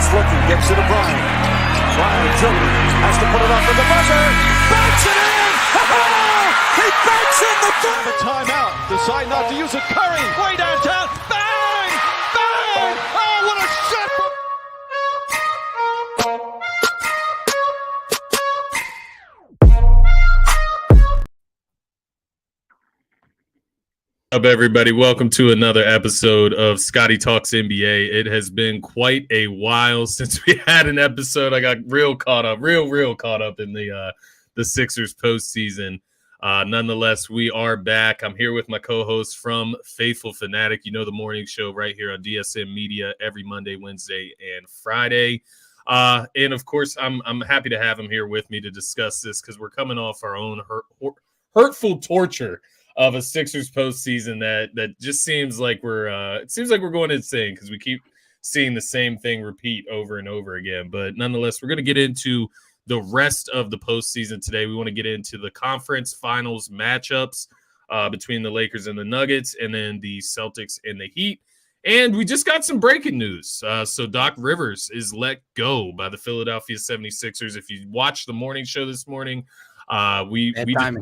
Rivers looking, gets it to Bryant. Bryant dribbling, has to put it up for the buzzer. Banks it in! He banks in the goal! The timeout. Decide not to use it. Curry, way downtown. Bang! Bang! Oh, what a shot! Up, everybody? Welcome to another episode of Scotty Talks NBA. It has been quite a while since we had an episode. I got real caught up in the Sixers postseason. Nonetheless, we are back. I'm here with my co-host from Faithful Fanatic. You know, the morning show right here on DSM Media every Monday, Wednesday, and Friday. And of course, I'm happy to have him here with me to discuss this because we're coming off our own hurtful torture of a Sixers postseason that just seems like we're going insane because we keep seeing the same thing repeat over and over again. But nonetheless, we're going to get into the rest of the postseason today. We want to get into the conference finals matchups between the Lakers and the Nuggets, and then the Celtics and the Heat. And we just got some breaking news. So Doc Rivers is let go by the Philadelphia 76ers. If you watched the morning show this morning, we discussed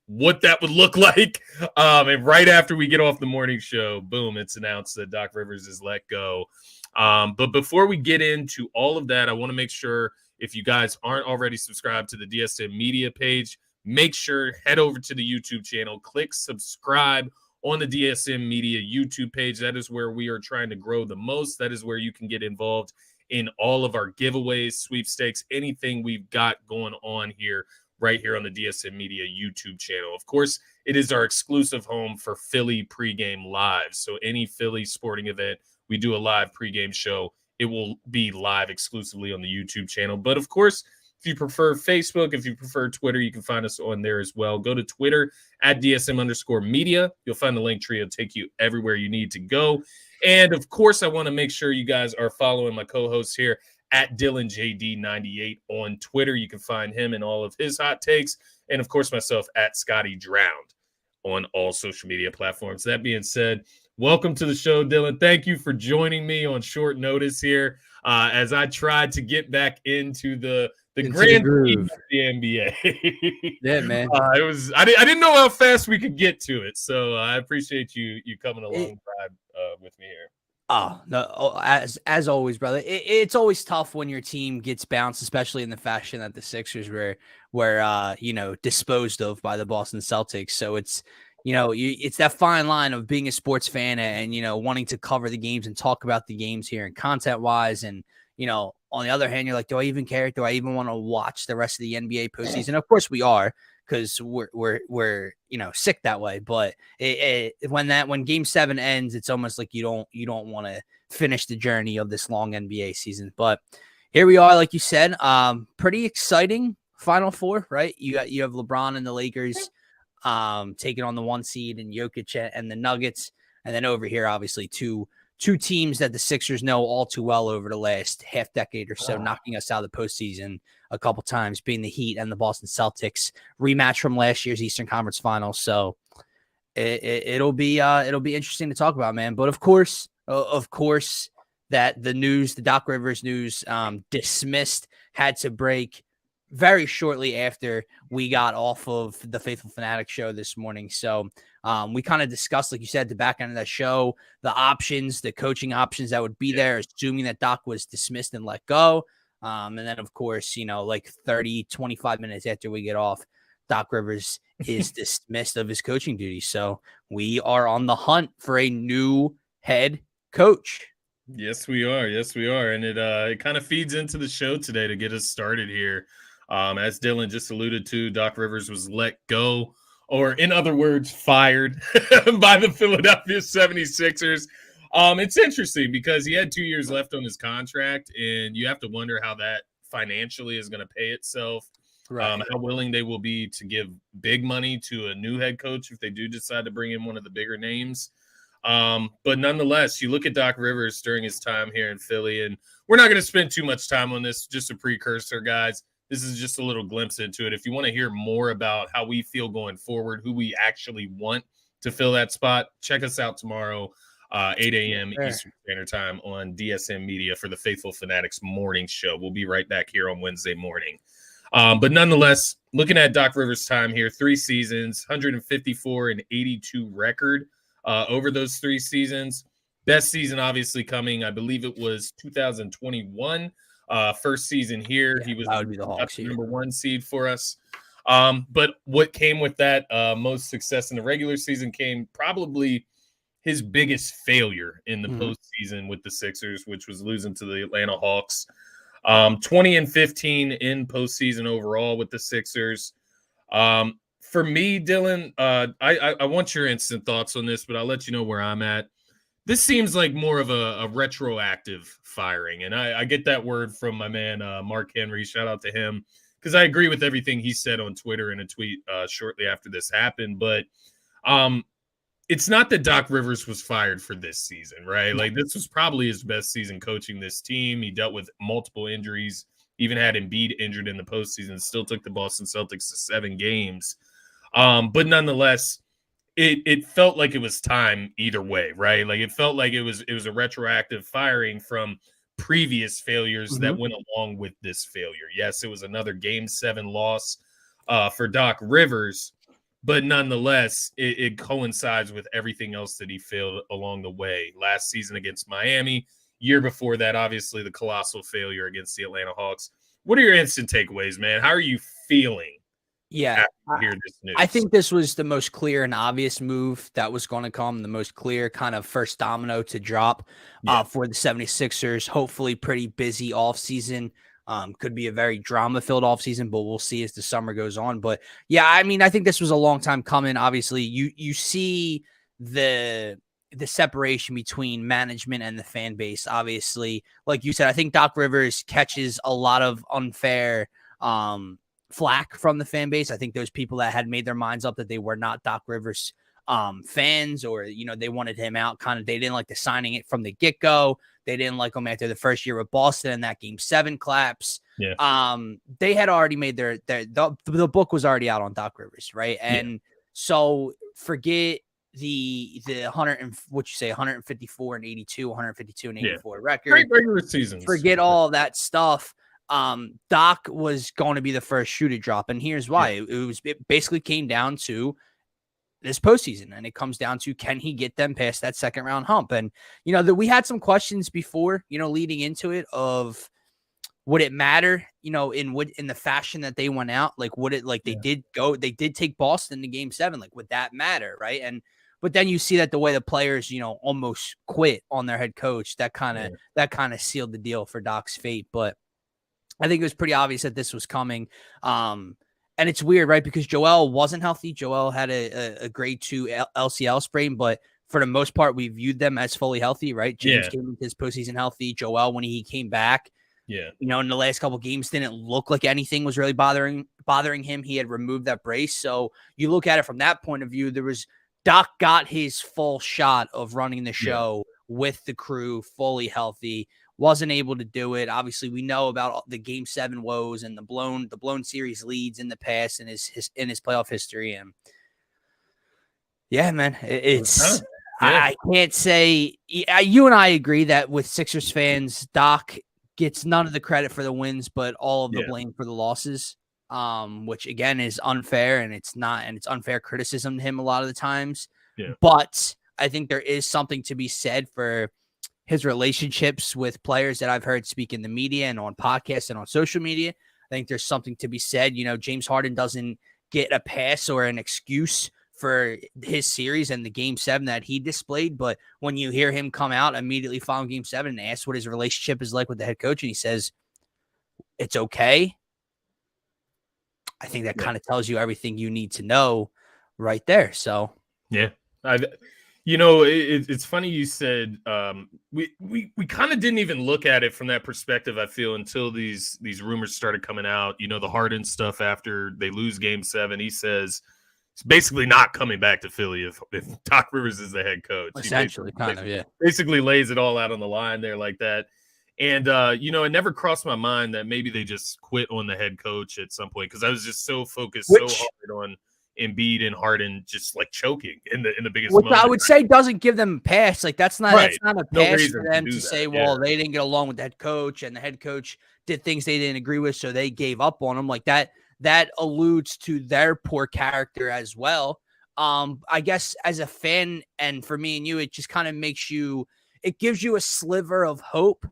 what that would look like. And right after we get off the morning show, boom, it's announced that Doc Rivers is let go. But before we get into all of that, I want to make sure if you guys aren't already subscribed to the DSM Media page, make sure head over to the YouTube channel, click subscribe on the DSM Media YouTube page. That is where we are trying to grow the most. That is where you can get involved in all of our giveaways, sweepstakes, anything we've got going on here, right here on the DSM Media YouTube channel. Of course, it is our exclusive home for Philly pregame live. So any Philly sporting event, we do a live pregame show. It will be live exclusively on the YouTube channel. But of course, if you prefer Facebook, if you prefer Twitter, you can find us on there as well. Go to Twitter at DSM_media. You'll find the link tree. It'll take you everywhere you need to go. And of course, I want to make sure you guys are following my co-hosts here at DylanJD98 on Twitter. You can find him and all of his hot takes. And of course, myself at Scotty Drowned on all social media platforms. That being said, welcome to the show, Dylan. Thank you for joining me on short notice here as I tried to get back into the grand scheme of the NBA. Yeah, man. I didn't know how fast we could get to it, so I appreciate you coming alongside with me here. Oh no! As always, brother. It's always tough when your team gets bounced, especially in the fashion that the Sixers were disposed of by the Boston Celtics. So it's it's that fine line of being a sports fan and wanting to cover the games and talk about the games here and content wise, and on the other hand, you're like, do I even care? Do I even want to watch the rest of the NBA postseason? Of course we are, because we're sick that way. But when Game 7 ends, it's almost like you don't want to finish the journey of this long NBA season. But here we are, like you said, pretty exciting Final Four, right? You have LeBron and the Lakers taking on the 1 seed and Jokic and the Nuggets, and then over here, obviously two teams that the Sixers know all too well over the last half decade or so, knocking us out of the postseason a couple times, being the Heat and the Boston Celtics rematch from last year's Eastern Conference Finals. So it'll be interesting to talk about, man. But of course, that the Doc Rivers news, dismissed, had to break very shortly after we got off of the Faithful Fanatic show this morning. So we kind of discussed, like you said, the back end of that show, the options, the coaching options that would be there, assuming that Doc was dismissed and let go. And then, of course, like 25 minutes after we get off, Doc Rivers is dismissed of his coaching duties. So we are on the hunt for a new head coach. Yes, we are. And it kind of feeds into the show today to get us started here. As Dylan just alluded to, Doc Rivers was let go, or in other words, fired by the Philadelphia 76ers. It's interesting because he had 2 years left on his contract, and you have to wonder how that financially is going to pay itself. Right. How willing they will be to give big money to a new head coach if they do decide to bring in one of the bigger names. But nonetheless, you look at Doc Rivers during his time here in Philly, and we're not going to spend too much time on this, just a precursor, guys. This is just a little glimpse into it. If you want to hear more about how we feel going forward, who we actually want to fill that spot, check us out tomorrow 8 a.m. Sure. Eastern Standard Time on DSM Media for the Faithful Fanatics morning show. We'll be right back here on Wednesday morning. But nonetheless, looking at Doc Rivers' time here, 3 seasons, 154 and 82 record over those 3 seasons. Best season obviously coming, I believe it was 2021. First season here, he was that would be the Hawks number 1 seed for us. But what came with that most success in the regular season came probably his biggest failure in the postseason with the Sixers, which was losing to the Atlanta Hawks. 20 and 15 in postseason overall with the Sixers. For me, Dylan, I want your instant thoughts on this, but I'll let you know where I'm at. This seems like more of a retroactive firing, and I get that word from my man Mark Henry. Shout out to him, because I agree with everything he said on Twitter in a tweet shortly after this happened. But it's not that Doc Rivers was fired for this season, right? Like, this was probably his best season coaching this team. He dealt with multiple injuries, even had Embiid injured in the postseason, still took the Boston Celtics to 7 games. But nonetheless, it felt like it was time either way, right? Like, it felt like it was a retroactive firing from previous failures that went along with this failure. Yes, it was another Game 7 loss for Doc Rivers, but nonetheless, it coincides with everything else that he failed along the way. Last season against Miami, year before that, obviously the colossal failure against the Atlanta Hawks. What are your instant takeaways, man? How are you feeling? Yeah, hear this news? I think this was the most clear and obvious move that was going to come, the most clear kind of first domino to drop for the 76ers. Hopefully pretty busy offseason. Could be a very drama-filled offseason, but we'll see as the summer goes on. But yeah, I mean, I think this was a long time coming. Obviously, you see the separation between management and the fan base. Obviously, like you said, I think Doc Rivers catches a lot of unfair flack from the fan base. I think those people that had made their minds up that they were not Doc Rivers fans, or they wanted him out, they didn't like the signing it from the get-go. They didn't like him after the first year with Boston and that Game 7 collapse. Yeah. They had already made the book was already out on Doc Rivers, right? And so forget the 154 and 82, 152 and 84 record. Great regular seasons. Forget all that stuff. Doc was going to be the first shoe to drop, and here's why. It basically came down to this postseason, and it comes down to, can he get them past that second round hump? And we had some questions before, leading into it, of would it matter, in the fashion that they went out? Like, would it, they did take Boston to Game 7, like, would that matter, right? But then you see that the way the players, almost quit on their head coach, that kind of sealed the deal for Doc's fate. But I think it was pretty obvious that this was coming. And it's weird, right? Because Joel wasn't healthy. Joel had a grade 2 LCL sprain, but for the most part, we viewed them as fully healthy, right? James came into his postseason healthy. Joel, when he came back, in the last couple of games, didn't look like anything was really bothering him. He had removed that brace. So you look at it from that point of view, Doc got his full shot of running the show with the crew fully healthy. Wasn't able to do it. Obviously, we know about the Game 7 woes and the blown series leads in the past in his playoff history. And yeah, man, it's I can't say. You and I agree that with Sixers fans, Doc gets none of the credit for the wins, but all of the blame for the losses. Which again is unfair, and it's unfair criticism to him a lot of the times. Yeah. But I think there is something to be said for his relationships with players that I've heard speak in the media and on podcasts and on social media. I think there's something to be said. James Harden doesn't get a pass or an excuse for his series and the Game 7 that he displayed. But when you hear him come out immediately following Game 7 and ask what his relationship is like with the head coach, and he says, it's okay, I think that kind of tells you everything you need to know right there. So, yeah. It's funny you said we kind of didn't even look at it from that perspective, I feel, until these rumors started coming out. The Harden stuff after they lose Game 7. He says he's basically not coming back to Philly if Doc Rivers is the head coach. Essentially, basically lays it all out on the line there like that. And, it never crossed my mind that maybe they just quit on the head coach at some point, because I was just so focused so hard on, Embiid and Harden just like choking in the biggest Which moment. I would say doesn't give them a pass. Like that's not Right. a No pass reason for to them do to that, say, well, they didn't get along with the head coach, and the head coach did things they didn't agree with, so they gave up on them. Like that alludes to their poor character as well. I guess as a fan, and for me and you, it just kind of it gives you a sliver of hope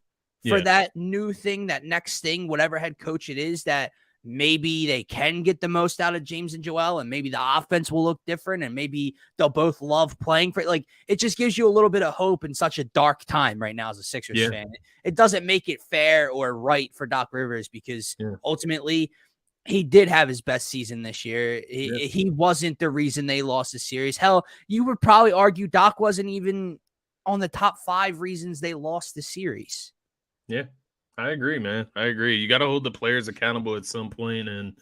for that new thing, that next thing, whatever head coach it is, that maybe they can get the most out of James and Joel, and maybe the offense will look different, and maybe they'll both love playing for it. Like, it just gives you a little bit of hope in such a dark time right now as a Sixers fan. It doesn't make it fair or right for Doc Rivers, because ultimately he did have his best season this year. He wasn't the reason they lost the series. Hell, you would probably argue Doc wasn't even on the top 5 reasons they lost the series. Yeah, I agree, man. I agree. You got to hold the players accountable at some point. And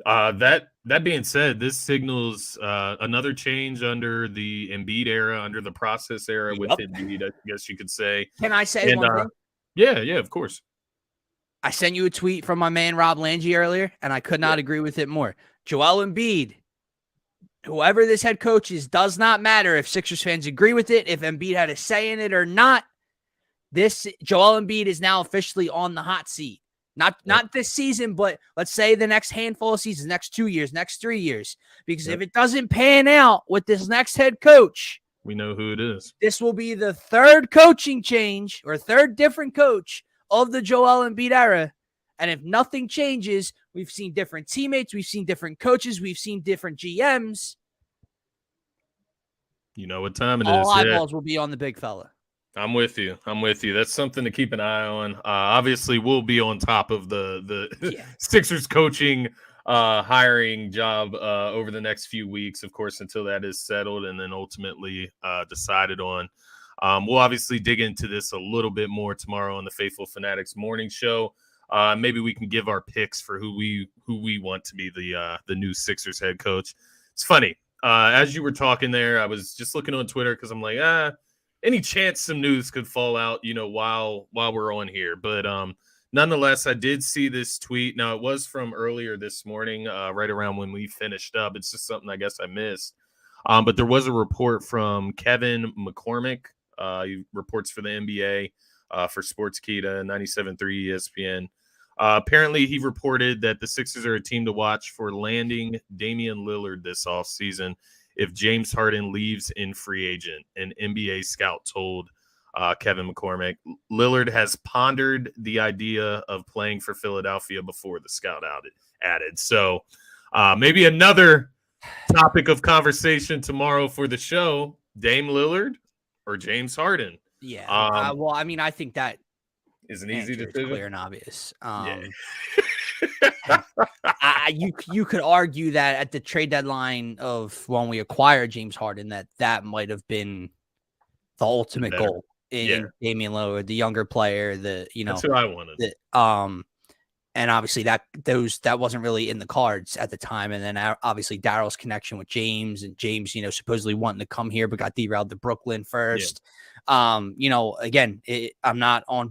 that being said, this signals another change under the Embiid era, under the process era with Embiid, I guess you could say. Can I say one thing? Yeah, of course. I sent you a tweet from my man Rob Lange earlier, and I could not agree with it more. Joel Embiid, whoever this head coach is, does not matter if Sixers fans agree with it, if Embiid had a say in it or not. This Joel Embiid is now officially on the hot seat. Not this season, but let's say the next handful of seasons, next 2 years, next 3 years. Because if it doesn't pan out with this next head coach, we know who it is. This will be the third coaching change, or third different coach of the Joel Embiid era. And if nothing changes, we've seen different teammates, we've seen different coaches, we've seen different GMs. You know what time it is. All eyeballs will be on the big fella. I'm with you. That's something to keep an eye on. Obviously, we'll be on top of the Sixers coaching hiring job over the next few weeks, of course, until that is settled and then ultimately decided on. We'll obviously dig into this a little bit more tomorrow on the Faithful Fanatics morning show. Maybe we can give our picks for who we want to be the new Sixers head coach. It's funny. As you were talking there, I was just looking on Twitter because I'm like, any chance some news could fall out, while we're on here. But nonetheless, I did see this tweet. Now, it was from earlier this morning, right around when we finished up. It's just something I guess I missed. But there was a report from Kevin McCormick. He reports for the NBA for Sportskeeda, 97.3 ESPN. Apparently, he reported that the Sixers are a team to watch for landing Damian Lillard this offseason if James Harden leaves in free agent. An NBA scout told Kevin McCormick. Lillard has pondered the idea of playing for Philadelphia before the scout added. So maybe another topic of conversation tomorrow for the show, Dame Lillard or James Harden. Yeah. Well, I mean, I think that is an easy decision. Clear and obvious. You could argue that at the trade deadline of when we acquired James Harden, that might have been the ultimate goal in Damian Lillard, the younger player. That's who I wanted. And obviously that wasn't really in the cards at the time. And then obviously Daryl's connection with James, and James, supposedly wanting to come here, but got derailed to Brooklyn first. Again, I'm not on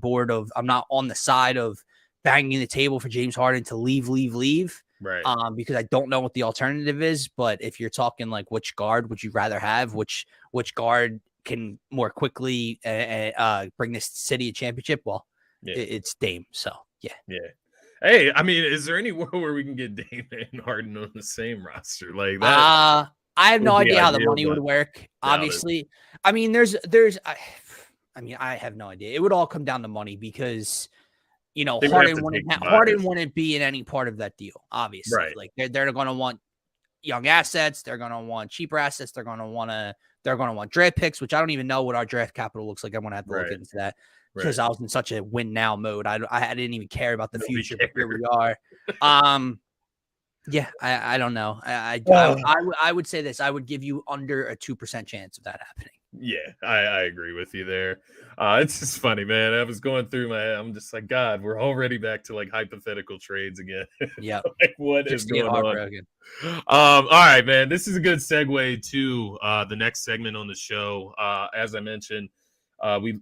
the side of banging the table for James Harden to leave. Right. Because I don't know what the alternative is. But if you're talking like which guard would you rather have, which guard can more quickly bring this city a championship, it's Dame. So, yeah. Hey, I mean, is there any world where we can get Dame and Harden on the same roster like that? I have no idea how the money would work. Obviously, I mean, I have no idea. It would all come down to money because, Harden wouldn't be in any part of that deal. Obviously, right. Like they're going to want young assets. They're going to want cheaper assets. They're going to want draft picks, which I don't even know what our draft capital looks like. I'm going to have to look into that. Because I was in such a win now mode. I didn't even care about the future, but here we are. I don't know. I would say this. I would give you under a 2% chance of that happening. Yeah, I agree with you there. It's just funny, man. I was going through my head. I'm just like, God, we're already back to like hypothetical trades again. Yeah. Like, what is going on? All right, man. This is a good segue to the next segment on the show. As I mentioned, we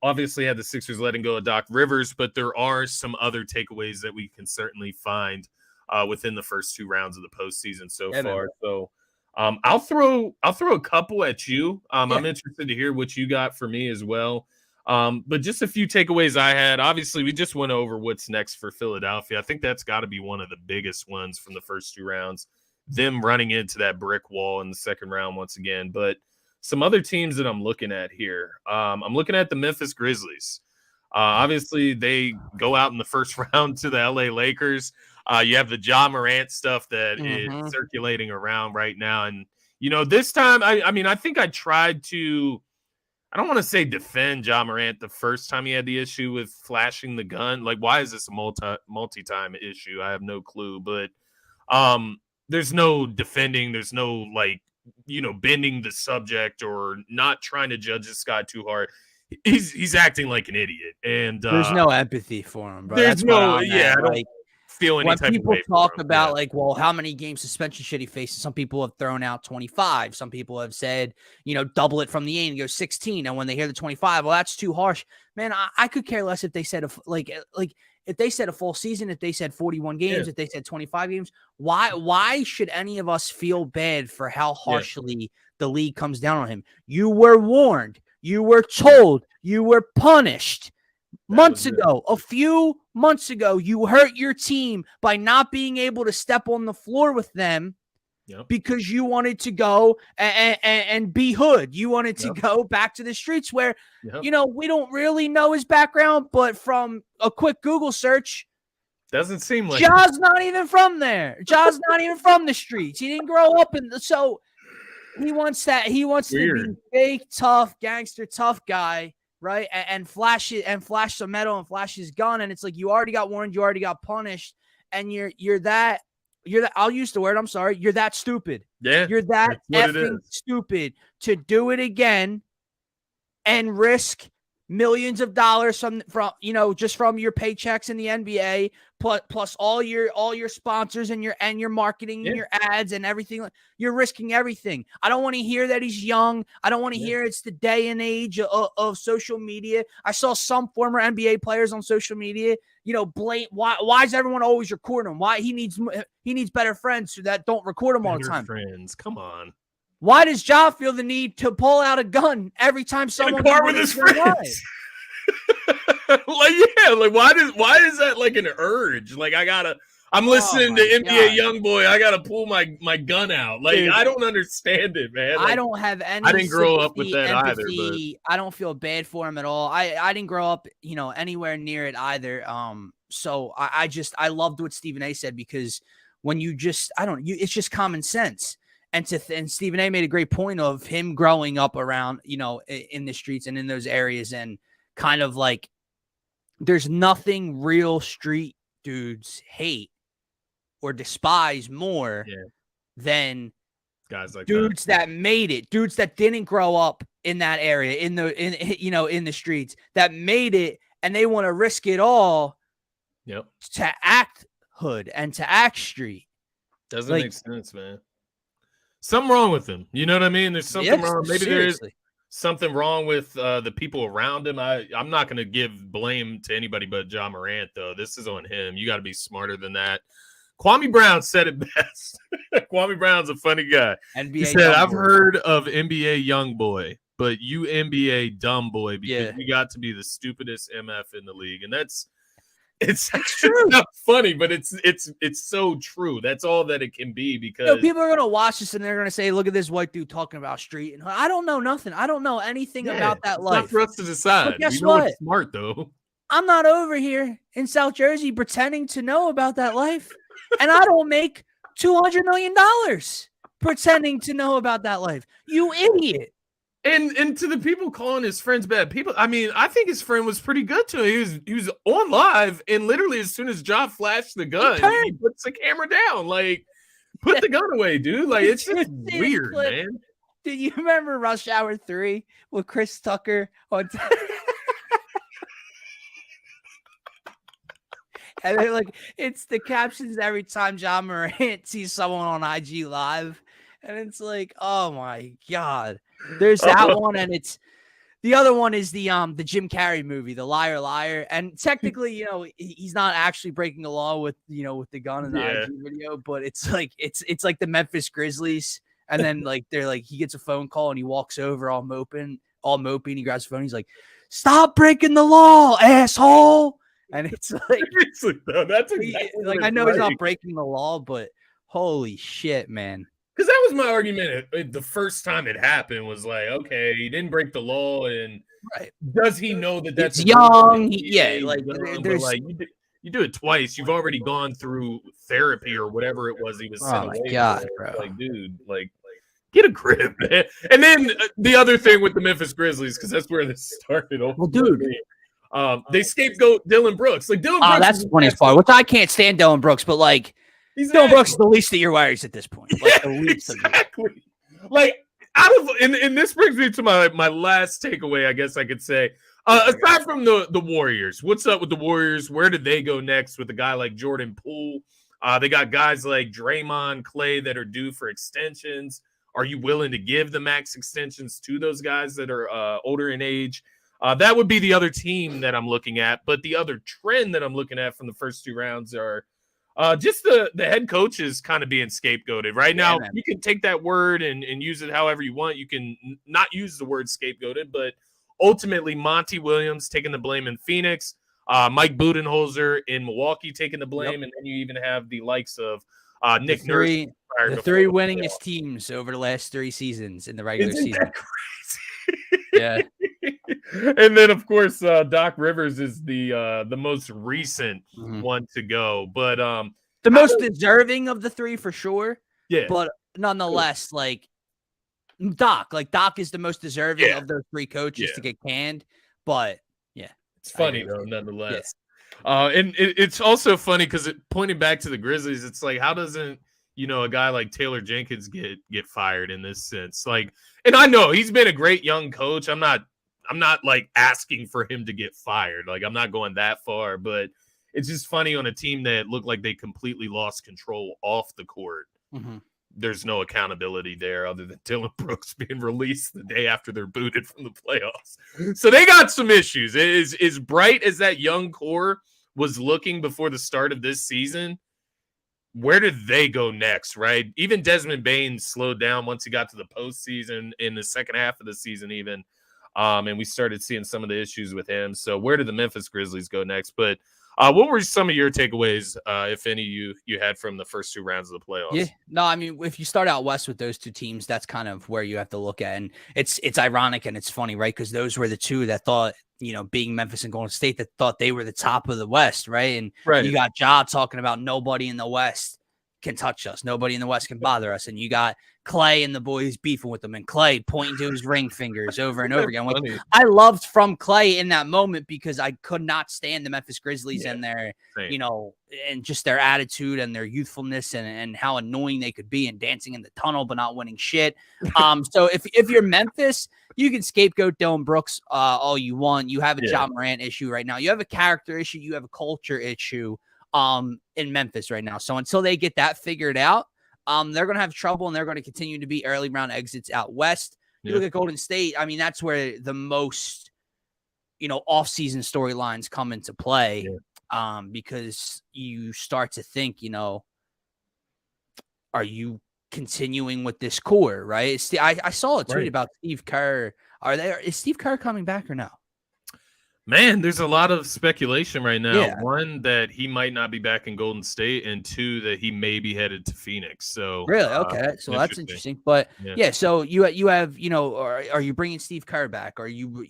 obviously had the Sixers letting go of Doc Rivers, but there are some other takeaways that we can certainly find within the first 2 rounds of the postseason so far. Man. So I'll throw a couple at you. I'm interested to hear what you got for me as well. But just a few takeaways I had. Obviously, we just went over what's next for Philadelphia. I think that's got to be one of the biggest ones from the first 2 rounds, them running into that brick wall in the second round once again. But some other teams that I'm looking at here. I'm looking at the Memphis Grizzlies. Obviously, they go out in the first round to the LA Lakers. You have the Ja Morant stuff that is circulating around right now. And, this time, I think I tried to, I don't want to say defend Ja Morant the first time he had the issue with flashing the gun. Like, why is this a multi-time issue? I have no clue. But there's no defending. There's no, bending the subject or not trying to judge this guy too hard. He's acting like an idiot, and there's no empathy for him, bro. There's I don't feel any type of way. When people talk about how many game suspension should he face? Some people have thrown out 25. Some people have said, double it from the 8 and go 16. And when they hear the 25, well, that's too harsh, man. I could care less if they said if they said a full season, if they said 41 games, if they said 25 games. Why should any of us feel bad for how harshly the league comes down on him? You were warned. You were told, you were punished months ago. A few months ago, you hurt your team by not being able to step on the floor with them because you wanted to go and be hood. You wanted to go back to the streets where, we don't really know his background, but from a quick Google search, doesn't seem like Ja's not even from there. Ja's not even from the streets. He didn't grow up in so he wants that. He wants to be fake, tough, gangster, tough guy, right? And flash it and flash some metal and flash his gun. And it's like, you already got warned. You already got punished. And you're that, I'll use the word, I'm sorry. You're that stupid. Yeah. You're that effing stupid to do it again and risk millions of dollars from just from your paychecks in the NBA, plus all your sponsors and your marketing and your ads and everything. You're risking everything. I don't want to hear that he's young. I don't want to hear it's the day and age of social media. I saw some former NBA players on social media, blame why is everyone always recording him? Why he needs better friends so that don't record him all the time. Friends, come on. Why does Ja feel the need to pull out a gun every time someone car with his friends? Why is that like an urge? Like I'm listening to NBA YoungBoy. I gotta pull my gun out. Like, dude, I don't understand it, man. Like, I don't have any. I didn't grow up with that empathy. either. But I don't feel bad for him at all. I didn't grow up, anywhere near it either. So I loved what Stephen A said, because when it's just common sense. And Stephen A made a great point of him growing up around, in the streets and in those areas, and kind of like, there's nothing real street dudes hate or despise more than guys like dudes that made it, dudes that didn't grow up in that area, in the streets, that made it, and they want to risk it all to act hood and to act street. Doesn't make sense, man. Something wrong with him. You know what I mean? There's something wrong. Maybe there is something wrong with the people around him. I'm not going to give blame to anybody but Ja Morant, though. This is on him. You got to be smarter than that. Kwame Brown said it best. Kwame Brown's a funny guy. He said, I've heard of NBA young boy, but you NBA dumb boy, because you got to be the stupidest MF in the league. And it's true. It's not funny, but it's so true. That's all that it can be, because people are gonna watch this and they're gonna say, "Look at this white dude talking about street." And I don't know nothing. I don't know anything about that life. Not for us to decide. But guess what? It's smart though. I'm not over here in South Jersey pretending to know about that life, and I don't make $200 million pretending to know about that life. You idiot. And to the people calling his friends bad people, I mean, I think his friend was pretty good to him. He was on live, and literally as soon as Ja flashed the gun, he puts the camera down. Like, put the gun away, dude. Like, it's just weird, man. Do you remember Rush Hour 3 with Chris Tucker on and they're like, it's the captions every time Ja Morant sees someone on IG Live, and it's like, oh my God. There's that one, and The other one is the Jim Carrey movie, The Liar Liar. And technically, he's not actually breaking the law with the gun in the IG video, but it's like the Memphis Grizzlies. And then like they're like he gets a phone call and he walks over all moping. He grabs the phone. He's like, "Stop breaking the law, asshole!" And it's like, that's exactly like I know he's not breaking the law, but holy shit, man! Because that was my argument. The first time it happened was like, okay, he didn't break the law, and does he know that that's young? There's like you do it twice. You've already gone through therapy or whatever it was he was sent away. Oh my god, bro! Like, dude, like. Get a grip, man. And then the other thing with the Memphis Grizzlies, because that's where this started. Well, dude, they scapegoat Dylan Brooks. Like Dylan Brooks. Oh, that's the funniest part. Which I can't stand Dylan Brooks, but like Dylan Brooks is the least of your worries at this point. Like the least exactly. Like and this brings me to my last takeaway. I guess I could say. Aside from the Warriors, what's up with the Warriors? Where did they go next with a guy like Jordan Poole? They got guys like Draymond, Clay that are due for extensions. Are you willing to give the max extensions to those guys that are older in age? That would be the other team that I'm looking at. But the other trend that I'm looking at from the first two rounds are just the head coaches kind of being scapegoated. Right now, you can take that word and use it however you want. You can not use the word scapegoated, but ultimately Monty Williams taking the blame in Phoenix, Mike Budenholzer in Milwaukee taking the blame, and then you even have the likes of Nick Nurse. The three winningest teams over the last 3 seasons in the regular season. Crazy? Yeah. And then, of course, Doc Rivers is the most recent one to go. But the most deserving of the 3 for sure. Yeah. But nonetheless, like Doc is the most deserving of those 3 coaches to get canned. But yeah. It's funny though, nonetheless. And it's also funny because pointing back to the Grizzlies, it's like, how doesn't a guy like Taylor Jenkins get fired in this sense? Like, and I know he's been a great young coach. I'm not like asking for him to get fired. Like, I'm not going that far, but it's just funny on a team that looked like they completely lost control off the court. Mm-hmm. There's no accountability there other than Dylan Brooks being released the day after they're booted from the playoffs. So they got some issues. As bright as that young core was looking before the start of this season, where did they go next, right? Even Desmond Bane slowed down once he got to the postseason in the second half of the season even, and we started seeing some of the issues with him. So where did the Memphis Grizzlies go next? But what were some of your takeaways, if any, you had from the first 2 rounds of the playoffs? Yeah, no, I mean, if you start out west with those 2 teams, that's kind of where you have to look at. And it's ironic and it's funny, right? Because those were the 2 that thought, being Memphis and Golden State, that thought they were the top of the West, right? And you got Ja talking about nobody in the West can touch us. Nobody in the West can bother us. And you got Clay and the boys beefing with him, and Clay pointing to his ring fingers over and over again. Which I loved from Clay in that moment because I could not stand the Memphis Grizzlies and their, and just their attitude and their youthfulness and how annoying they could be and dancing in the tunnel but not winning shit. So if you're Memphis, you can scapegoat Dylan Brooks all you want. You have a Ja Morant issue right now. You have a character issue. You have a culture issue in Memphis right now. So until they get that figured out, they're going to have trouble, and they're going to continue to be early round exits out west. You look at Golden State, I mean, that's where the most, off-season storylines come into play, because you start to think, are you continuing with this core, right? I saw a tweet about Steve Kerr. Is Steve Kerr coming back or no? Man, there's a lot of speculation right now. Yeah. 1, that he might not be back in Golden State, and 2, that he may be headed to Phoenix. So really, okay, so that's interesting. But so you have, are you bringing Steve Kerr back? Are you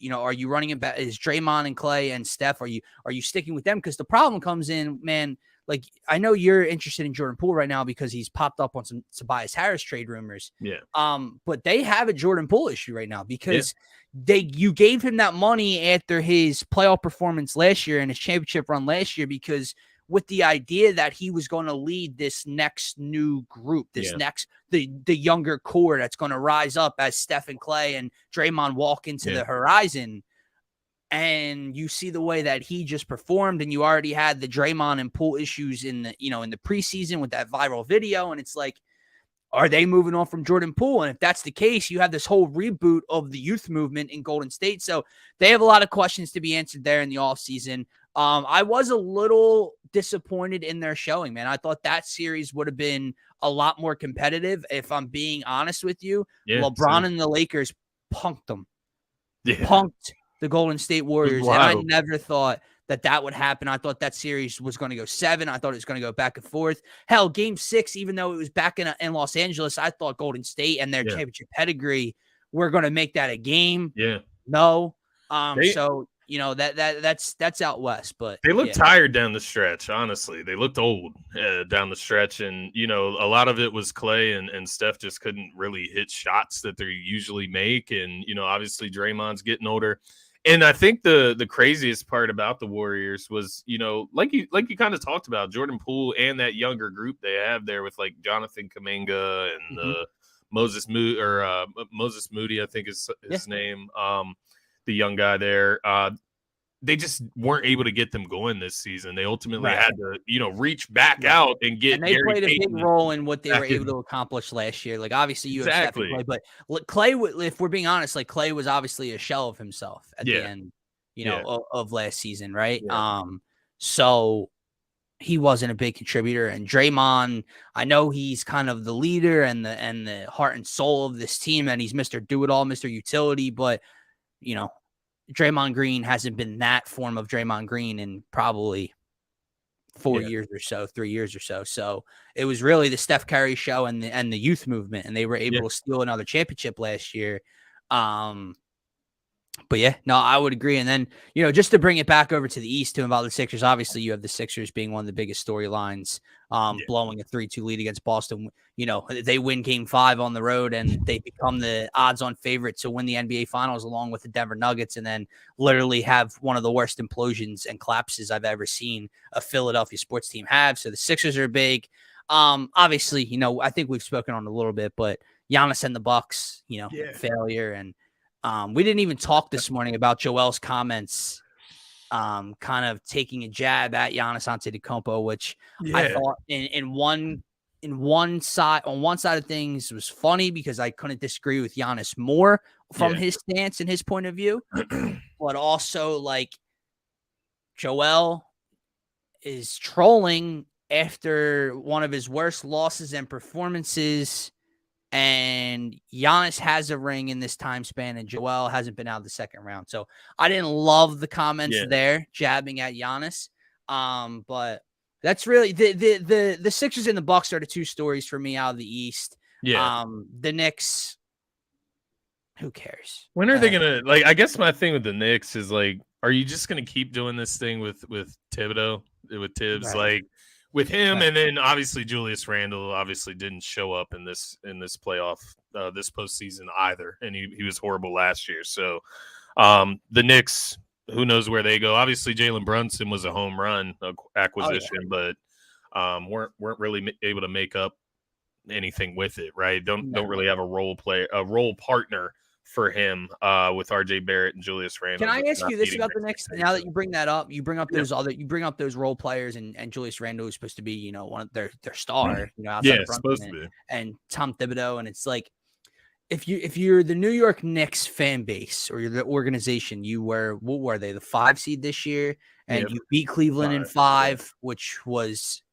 running it back? Is Draymond and Clay and Steph? Are you sticking with them? Because the problem comes in, man. Like, I know you're interested in Jordan Poole right now because he's popped up on some Tobias Harris trade rumors. Yeah. But they have a Jordan Poole issue right now because you gave him that money after his playoff performance last year and his championship run last year, because with the idea that he was going to lead this next new group, the younger core that's going to rise up as Steph and Clay and Draymond walk into the horizon. And you see the way that he just performed, and you already had the Draymond and Poole issues in the, in the preseason with that viral video. And it's like, Are they moving on from Jordan Poole? And if that's the case, you have this whole reboot of the youth movement in Golden State. So they have a lot of questions to be answered there in the offseason. I was a little disappointed in their showing, man. I thought that series would have been a lot more competitive. If I'm being honest with you, LeBron and the Lakers punked them. Punked the Golden State Warriors. And I never thought that would happen. I thought that series was going to go 7. I thought it was going to go back and forth. Hell, game 6, even though it was back in Los Angeles, I thought Golden State and their championship pedigree were going to make that a game. No. So, that's out west, but they looked tired down the stretch. Honestly, they looked old down the stretch. And, a lot of it was Clay and Steph just couldn't really hit shots that they usually make. And, obviously Draymond's getting older. And I think the craziest part about the Warriors was, like you kind of talked about, Jordan Poole and that younger group they have there with like Jonathan Kuminga and Moses Moody, I think is his name, the young guy there. They just weren't able to get them going this season. They ultimately had to, reach back out and get. And they Gary played a Payton big role in what they were able to accomplish last year. Like obviously you have Steph and Clay, but Clay, if we're being honest, like Clay was obviously a shell of himself at the end, of last season, right? Yeah. So he wasn't a big contributor. And Draymond, I know he's kind of the leader and the heart and soul of this team, and he's Mr. Do-It-All, Mr. Utility, but Draymond Green hasn't been that form of Draymond Green in probably 4 years or so, 3 years or so. So it was really the Steph Curry show and the youth movement, and they were able to steal another championship last year. But I would agree. And then, just to bring it back over to the East to about the Sixers, obviously you have the Sixers being one of the biggest storylines, blowing a 3-2 lead against Boston. They win game 5 on the road and they become the odds-on favorite to win the NBA Finals along with the Denver Nuggets, and then literally have one of the worst implosions and collapses I've ever seen a Philadelphia sports team have. So the Sixers are big. Obviously, I think we've spoken on it a little bit, but Giannis and the Bucks, failure. And we didn't even talk this morning about Joel's comments, kind of taking a jab at Giannis Antetokounmpo, which I thought on one side of things was funny because I couldn't disagree with Giannis more from his stance and his point of view, but also like Joel is trolling after one of his worst losses and performances. And Giannis has a ring in this time span, and Joel hasn't been out of the second round. So I didn't love the comments there, jabbing at Giannis. But that's really the Sixers and the Bucks are the two stories for me out of the East. The Knicks, who cares? When are they gonna I guess my thing with the Knicks is like, are you just gonna keep doing this thing with Thibodeau, with Tibbs, with him, and then obviously Julius Randle obviously didn't show up in this playoff, this postseason either, and he was horrible last year. So the Knicks, who knows where they go? Obviously Jalen Brunson was a home run acquisition, but weren't really able to make up anything with it, right? Don't really have a role partner for him with RJ Barrett and Julius Randle. Can I ask you this about the Knicks? Now that you bring that up, you bring up those role players, and Julius Randle is supposed to be, one of their star, outside of supposed to be, and Tom Thibodeau, and it's like if you're the New York Knicks fan base or you're the organization, what were they, the 5 seed this year, and you beat Cleveland in 5, which was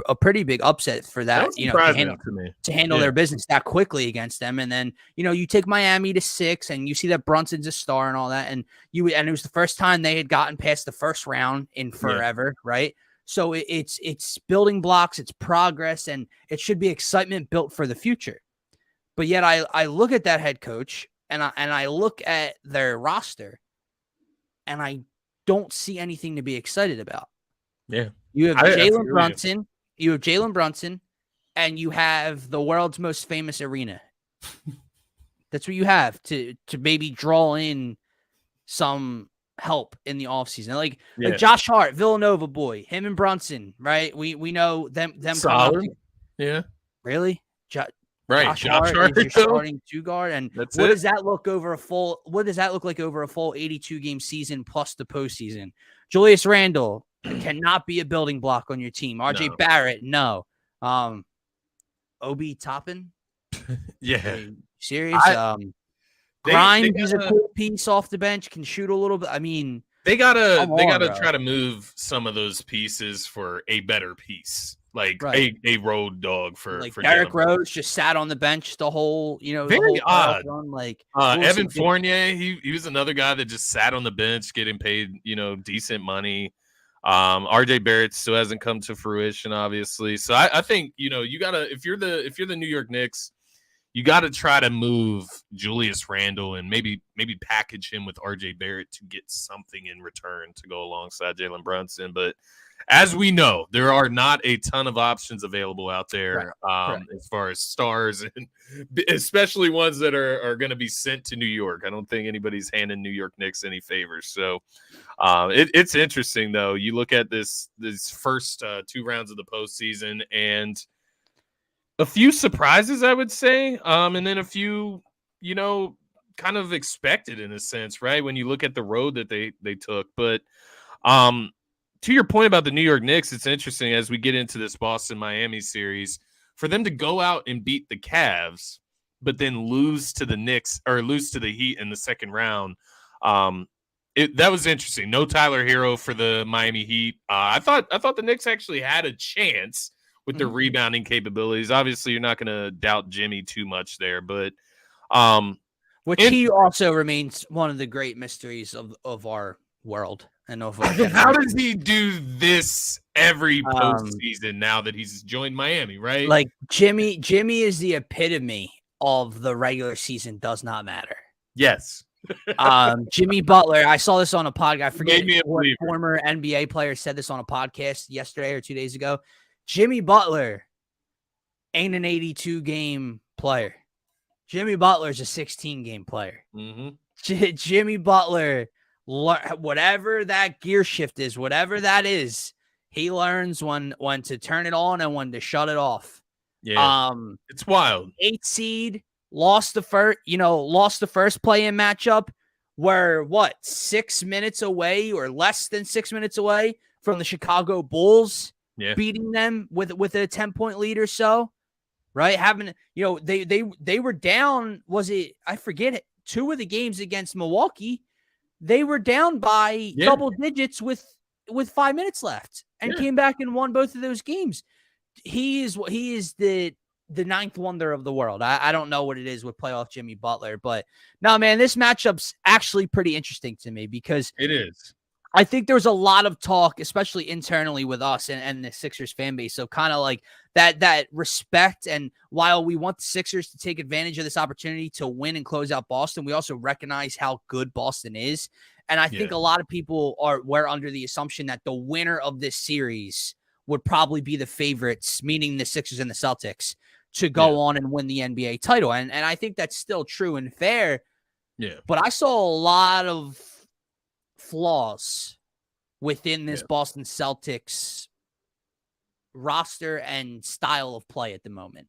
a pretty big upset for that, to handle their business that quickly against them. And then, you take Miami to 6 and you see that Brunson's a star and all that. And it was the first time they had gotten past the first round in forever. Right. So it's building blocks, it's progress, and it should be excitement built for the future. But yet I look at that head coach and I look at their roster and I don't see anything to be excited about. Yeah. You have Jalen Brunson. You have Jalen Brunson, and you have the world's most famous arena. That's what you have to maybe draw in some help in the offseason. Like Josh Hart, Villanova boy, him and Brunson, right? We know them solid. Yeah. Really? Right. Josh Hart is your starting 2 guard. And does that look like over a full 82 game season plus the postseason? Julius Randle cannot be a building block on your team. RJ Barrett, no. Obi Toppin, Yeah. I mean, serious. They Grimes is a gotta, cool piece off the bench, can shoot a little bit. I mean, they gotta come on, bro. try to move some of those pieces for a better piece, like Right. a road dog for Like Jalen Derrick Rose just sat on the bench the whole, the Very whole playoff odd. run. Like we'll see. Evan Fournier, he was another guy that just sat on the bench getting paid, decent money. RJ Barrett still hasn't come to fruition, obviously. So I think, you gotta, if you're the New York Knicks, you gotta try to move Julius Randle and maybe package him with RJ Barrett to get something in return to go alongside Jalen Brunson. But as we know, there are not a ton of options available out there, as far as stars, and especially ones that are going to be sent to New York. I don't think anybody's handing New York Knicks any favors. So it's interesting, though. You look at this first 2 rounds of the postseason, and a few surprises, I would say, and then a few, kind of expected in a sense, right? When you look at the road that they took, but to your point about the New York Knicks, it's interesting as we get into this Boston-Miami series, for them to go out and beat the Cavs, but then lose to the Knicks or lose to the Heat in the second round. That was interesting. No Tyler Hero for the Miami Heat. I thought the Knicks actually had a chance with their rebounding capabilities. Obviously, you're not going to doubt Jimmy too much there, but he also remains one of the great mysteries of our world. And how does he do this every postseason now that he's joined Miami, right? Like Jimmy is the epitome of the regular season does not matter. Yes. Jimmy Butler, I saw this on a podcast. I forget what believer. Former NBA player said this on a podcast yesterday or 2 days ago. Jimmy Butler ain't an 82-game player. Jimmy Butler's a 16-game player. Mm-hmm. Jimmy Butler, whatever that gear shift is, whatever that is, he learns when to turn it on and when to shut it off. Yeah, it's wild. 8 seed, lost the first play-in matchup. We're 6 minutes away or less than 6 minutes away from the Chicago Bulls beating them with a 10-point lead or so. Right, having they were down. Was it? I forget it. 2 of the games against Milwaukee, they were down by double digits with 5 minutes left, and came back and won both of those games. He is the ninth wonder of the world. I don't know what it is with playoff Jimmy Butler, but no, man, this matchup's actually pretty interesting to me because it is. I think there was a lot of talk, especially internally with us and the Sixers fan base. So kind of like that respect. And while we want the Sixers to take advantage of this opportunity to win and close out Boston, we also recognize how good Boston is. And I think a lot of people were under the assumption that the winner of this series would probably be the favorites, meaning the Sixers and the Celtics, to go on and win the NBA title. And I think that's still true and fair. Yeah. But I saw a lot of flaws within this Boston Celtics roster and style of play at the moment.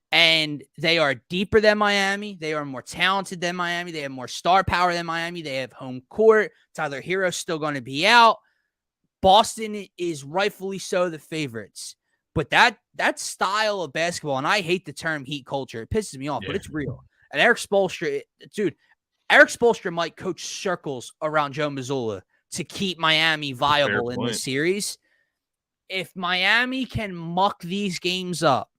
And they are deeper than Miami. They are more talented than Miami. They have more star power than Miami. They have home court. Tyler Hero's still going to be out. Boston is rightfully so the favorites. But that style of basketball, and I hate the term heat culture. It pisses me off, but it's real. And Eric Spoelstra might coach circles around Joe Mazzulla to keep Miami viable in the series. If Miami can muck these games up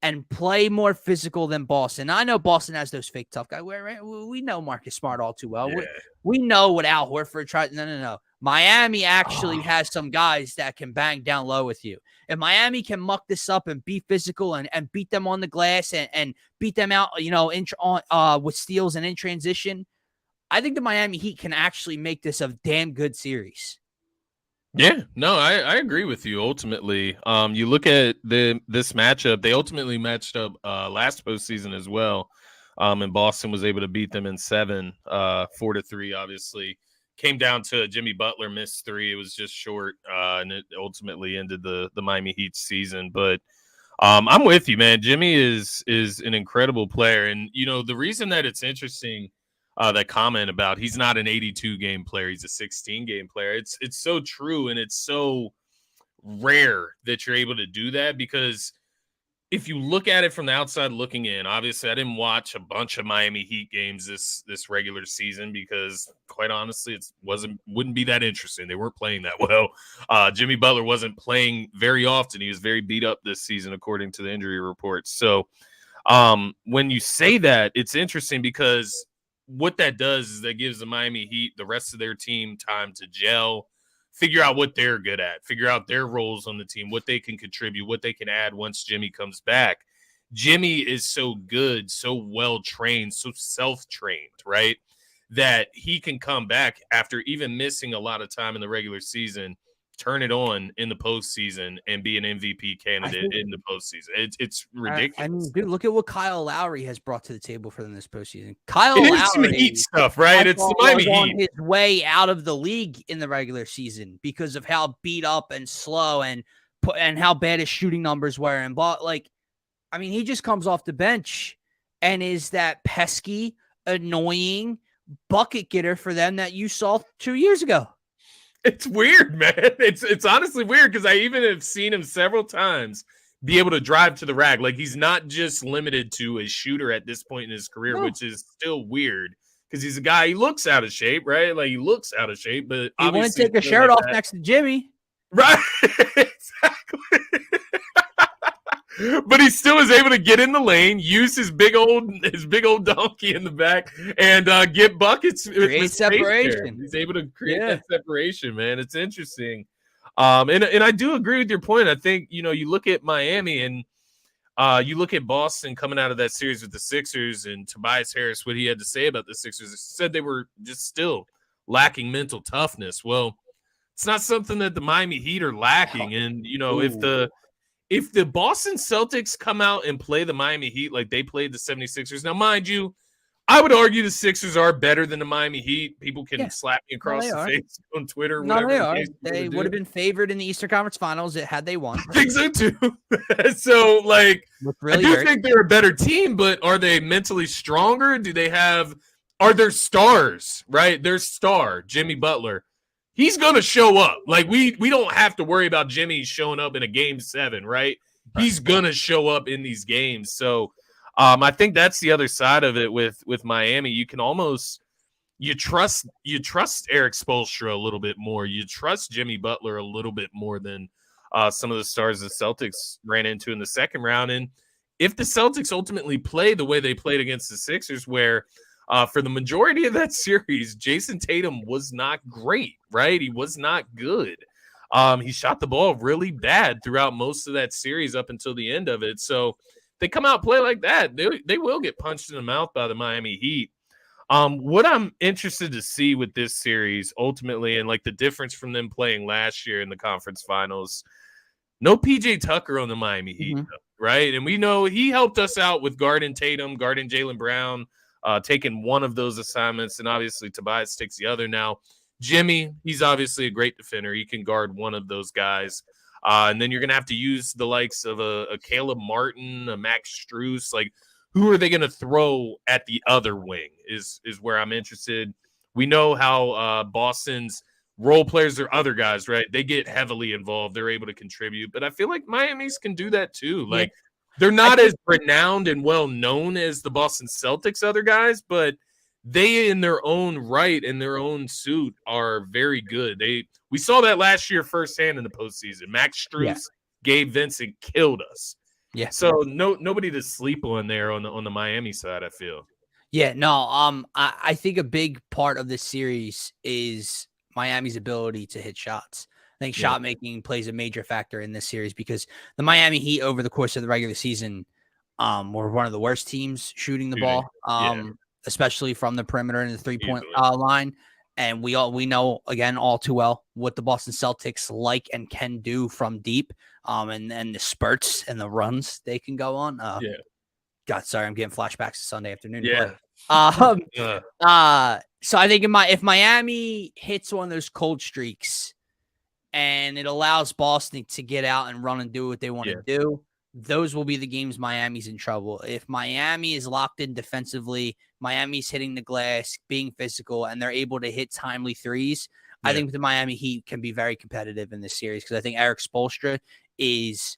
and play more physical than Boston, I know Boston has those fake tough guys. We know Marcus Smart all too well. Yeah. We know what Al Horford tried. No. Miami actually has some guys that can bang down low with you. If Miami can muck this up and be physical and beat them on the glass and beat them out, with steals and in transition, I think the Miami Heat can actually make this a damn good series. Yeah, no, I agree with you. Ultimately, you look at this matchup, they ultimately matched up last postseason as well. And Boston was able to beat them in 7, 4-3, obviously. Came down to Jimmy Butler missed 3. It was just short, and it ultimately ended the Miami Heat season. But I'm with you, man. Jimmy is an incredible player. And, the reason that it's interesting, that comment about he's not an 82-game player, he's a 16-game player. It's so true, and it's so rare that you're able to do that because if you look at it from the outside looking in, obviously I didn't watch a bunch of Miami Heat games this regular season because, quite honestly, wouldn't be that interesting. They weren't playing that well. Jimmy Butler wasn't playing very often. He was very beat up this season, according to the injury reports. So when you say that, it's interesting because what that does is that gives the Miami Heat, the rest of their team, time to gel, figure out what they're good at, figure out their roles on the team, what they can contribute, what they can add once Jimmy comes back. Jimmy is so good, so well-trained, so self-trained, right, that he can come back after even missing a lot of time in the regular season, turn it on in the postseason, and be an MVP candidate in the postseason. It's ridiculous. I mean, dude, look at what Kyle Lowry has brought to the table for them this postseason. Kyle It Lowry, is some Heat stuff, right? It's the Miami on Heat. his way out of the league in the regular season because of how beat up and slow and how bad his shooting numbers were. And I mean, he just comes off the bench and is that pesky, annoying bucket getter for them that you saw 2 years ago. It's weird, man. It's honestly weird because I even have seen him several times be able to drive to the rack. Like, he's not just limited to a shooter at this point in his career, which is still weird because he's a guy, he looks out of shape, right? Like, he looks out of shape, but he wouldn't take a shirt off next to Jimmy. Right. Exactly. But he still is able to get in the lane, use his big old donkey in the back, and get buckets. Create separation. He's able to create that separation, man. It's interesting. And I do agree with your point. I think, you look at Miami and you look at Boston coming out of that series with the Sixers, and Tobias Harris, what he had to say about the Sixers, said they were just still lacking mental toughness. Well, it's not something that the Miami Heat are lacking. And, if the Boston Celtics come out and play the Miami Heat like they played the 76ers, now, mind you, I would argue the Sixers are better than the Miami Heat. People can slap me across the face on Twitter. No, they are. They would have been favored in the Eastern Conference Finals had they won. I think so, too. So, I do think they're a better team, but are they mentally stronger? Are there stars, right? Their star, Jimmy Butler. He's going to show up. We don't have to worry about Jimmy showing up in a game 7, right? He's going to show up in these games. So I think that's the other side of it with Miami. You can almost you trust Eric Spoelstra a little bit more. You trust Jimmy Butler a little bit more than some of the stars the Celtics ran into in the second round. And if the Celtics ultimately play the way they played against the Sixers, where for the majority of that series, Jason Tatum was not great, right? He was not good. He shot the ball really bad throughout most of that series up until the end of it. So they come out and play like that, they will get punched in the mouth by the Miami Heat. What I'm interested to see with this series ultimately, and the difference from them playing last year in the conference finals, no PJ Tucker on the Miami Heat, right? And we know he helped us out with guarding Tatum, guarding Jaylen Brown, taking one of those assignments, and obviously Tobias takes the other. Now, Jimmy, he's obviously a great defender. He can guard one of those guys. And then you're going to have to use the likes of a Caleb Martin, a Max Strus. Who are they going to throw at the other wing is where I'm interested. We know how Boston's role players or other guys, right? They get heavily involved. They're able to contribute. But I feel like Miami's can do that too. They're not as renowned and well-known as the Boston Celtics other guys, but they, in their own right, in their own suit, are very good. We saw that last year firsthand in the postseason. Max Strus, Gabe Vincent killed us. Yeah. So nobody to sleep on there on the Miami side, I feel. Yeah, no, I think a big part of this series is Miami's ability to hit shots. I think shot making plays a major factor in this series because the Miami Heat over the course of the regular season were one of the worst teams shooting the ball, especially from the perimeter and the 3-point line. And we know, again, all too well what the Boston Celtics like and can do from deep, and the spurts and the runs they can go on. God, sorry, I'm getting flashbacks to Sunday afternoon. Yeah. So I think if Miami hits one of those cold streaks and it allows Boston to get out and run and do what they want to do, those will be the games Miami's in trouble. If Miami is locked in defensively, Miami's hitting the glass, being physical, and they're able to hit timely threes, I think the Miami Heat can be very competitive in this series because I think Eric Spoelstra is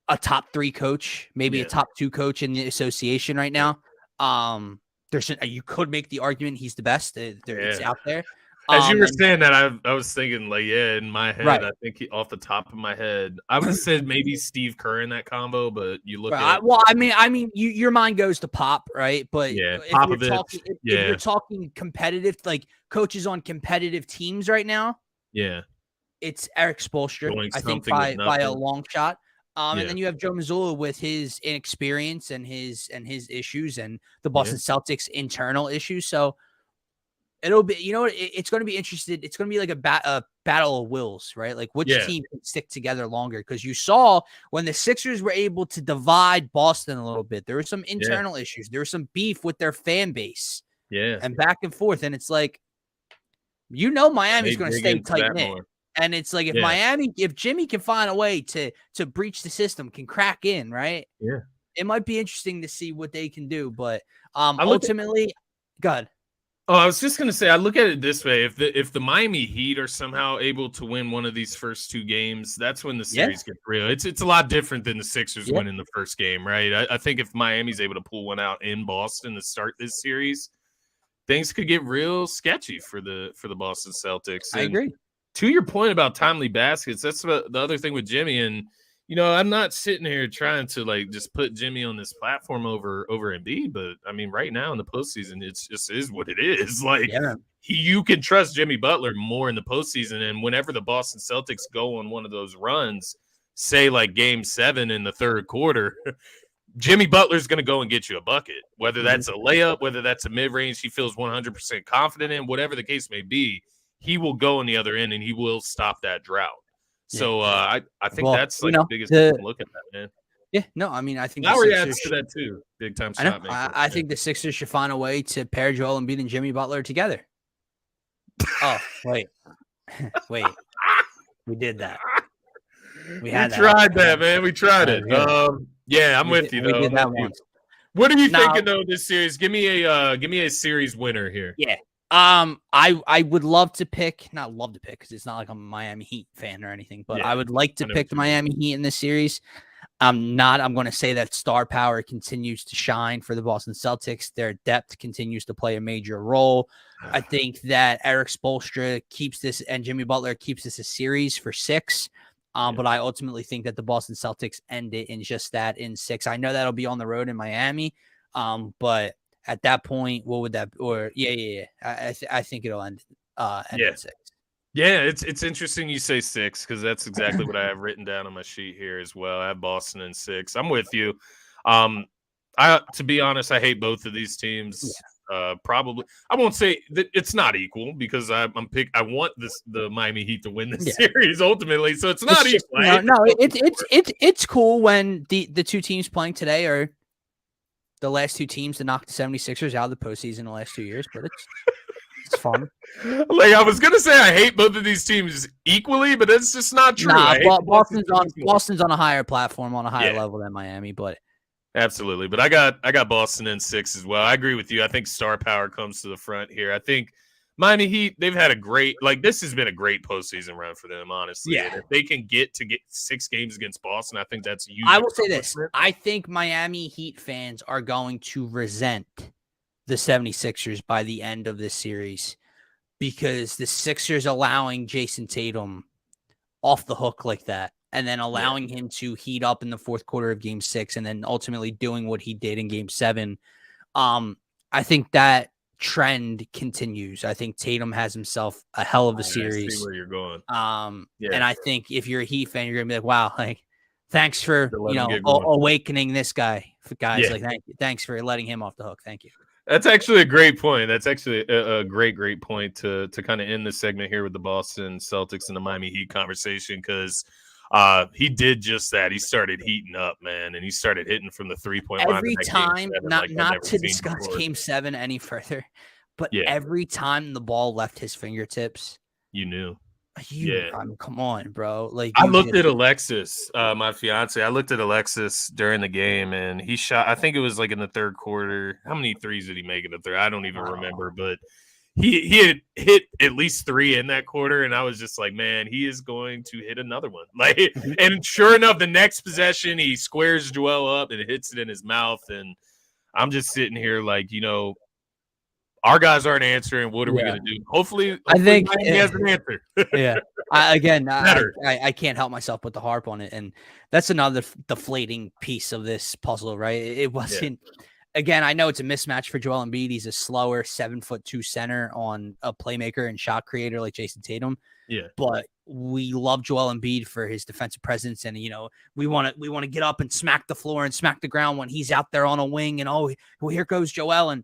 a top 3 coach, maybe a top 2 coach in the association right now. You could make the argument he's the best. It's out there. As you were saying that, I was thinking, like, in my head, right. I think off the top of my head, I would have said maybe Steve Kerr in that combo, but you look at well, I mean, your mind goes to Pop, right? But if you're talking competitive, like coaches on competitive teams right now, it's Eric Spoelstra, I think by a long shot. And then you have Joe Mazzulla with his inexperience and his issues and the Boston Celtics internal issues. So it'll be, it's going to be interesting. It's going to be like a battle of wills, right? Like which team can stick together longer? Because you saw when the Sixers were able to divide Boston a little bit, there were some internal issues. There was some beef with their fan base, and back and forth. And it's like, Miami's going to stay tight knit. And it's like if Jimmy can find a way to breach the system, can crack in, right? Yeah, it might be interesting to see what they can do. But ultimately, God. Oh, I was just gonna say, I look at it this way: if the Miami Heat are somehow able to win one of these first 2 games, that's when the series gets real. It's a lot different than the Sixers winning the first game, right? I think if Miami's able to pull one out in Boston to start this series, things could get real sketchy for the Boston Celtics. I agree. To your point about timely baskets, that's the other thing with Jimmy. And I'm not sitting here trying to like just put Jimmy on this platform over Embiid, but I mean, right now in the postseason, it's just is what it is. Like you can trust Jimmy Butler more in the postseason, and whenever the Boston Celtics go on one of those runs, say like Game 7 in the third quarter, Jimmy Butler's going to go and get you a bucket, whether that's a layup, whether that's a mid range he feels 100% confident in, whatever the case may be. He will go on the other end and he will stop that drought. So I think that's like the biggest look at that, man. Yeah, no, I mean, I think Lowry adds to that too. Big time shot maker. I think the Sixers should find a way to pair Joel Embiid and Jimmy Butler together. Oh, wait. We did that. We tried that, man. We tried it. I'm with you though. We did that once. What are you thinking though this series? Give me a series winner here. Yeah. I would love to pick, not love to pick because it's not like I'm a Miami Heat fan or anything, but I would like to pick the Miami Heat in this series. I'm going to say that star power continues to shine for the Boston Celtics. Their depth continues to play a major role. I think that Eric Spoelstra keeps this and Jimmy Butler keeps this a series for 6. But I ultimately think that the Boston Celtics end it in just that in 6. I know that'll be on the road in Miami. But at that point, what would that? Or I think it'll end at 6. Yeah, it's interesting you say 6 because that's exactly what I have written down on my sheet here as well. I have Boston in 6. I'm with you. To be honest, I hate both of these teams. Probably, I won't say that it's not equal because I want the Miami Heat to win this series ultimately. So it's not equal. It's cool when the 2 teams playing today are the last 2 teams to knock the 76ers out of the postseason in the last 2 years, but it's fun. Like I was gonna say, I hate both of these teams equally, but that's just not true. Boston's on a higher platform, on a higher level than Miami, but absolutely. But I got Boston in 6 as well. I agree with you. I think star power comes to the front here. I think Miami Heat, they've had this has been a great postseason run for them, honestly. Yeah. And if they can get 6 games against Boston, I think that's huge. I will say this. I think Miami Heat fans are going to resent the 76ers by the end of this series because the Sixers allowing Jason Tatum off the hook like that and then allowing him to heat up in the fourth quarter of Game 6 and then ultimately doing what he did in Game 7. I think that trend continues. I think Tatum has himself a hell of a series. I see where you're going. And I think if you're a Heat fan, you're gonna be like, wow, like thanks for awakening this guy. Guys, like thanks for letting him off the hook. Thank you. That's actually a great point. That's actually a great point to kind of end this segment here with the Boston Celtics and the Miami Heat conversation because he did just that. He started heating up, man, and he started hitting from the 3-point line. Every time, not to discuss Game 7 any further, but every time the ball left his fingertips, you knew. I mean, come on, bro. Like I looked at Alexis, my fiance. I looked at Alexis during the game, and he shot. I think it was like in the third quarter. How many threes did he make in the third? I don't even remember, but he had hit at least 3 in that quarter, and I was just like, man, he is going to hit another one. Like, and sure enough, the next possession, he squares Joel up and hits it in his mouth, and I'm just sitting here like, our guys aren't answering. What are we going to do? Hopefully I think he has an answer. Yeah. I can't help myself but to harp on it. And that's another deflating piece of this puzzle, right? It wasn't, again, I know it's a mismatch for Joel Embiid. He's a slower 7'2" center on a playmaker and shot creator like Jason Tatum. Yeah. But we love Joel Embiid for his defensive presence. And, we want to get up and smack the floor and smack the ground when he's out there on a wing. And, well, here goes Joel. And,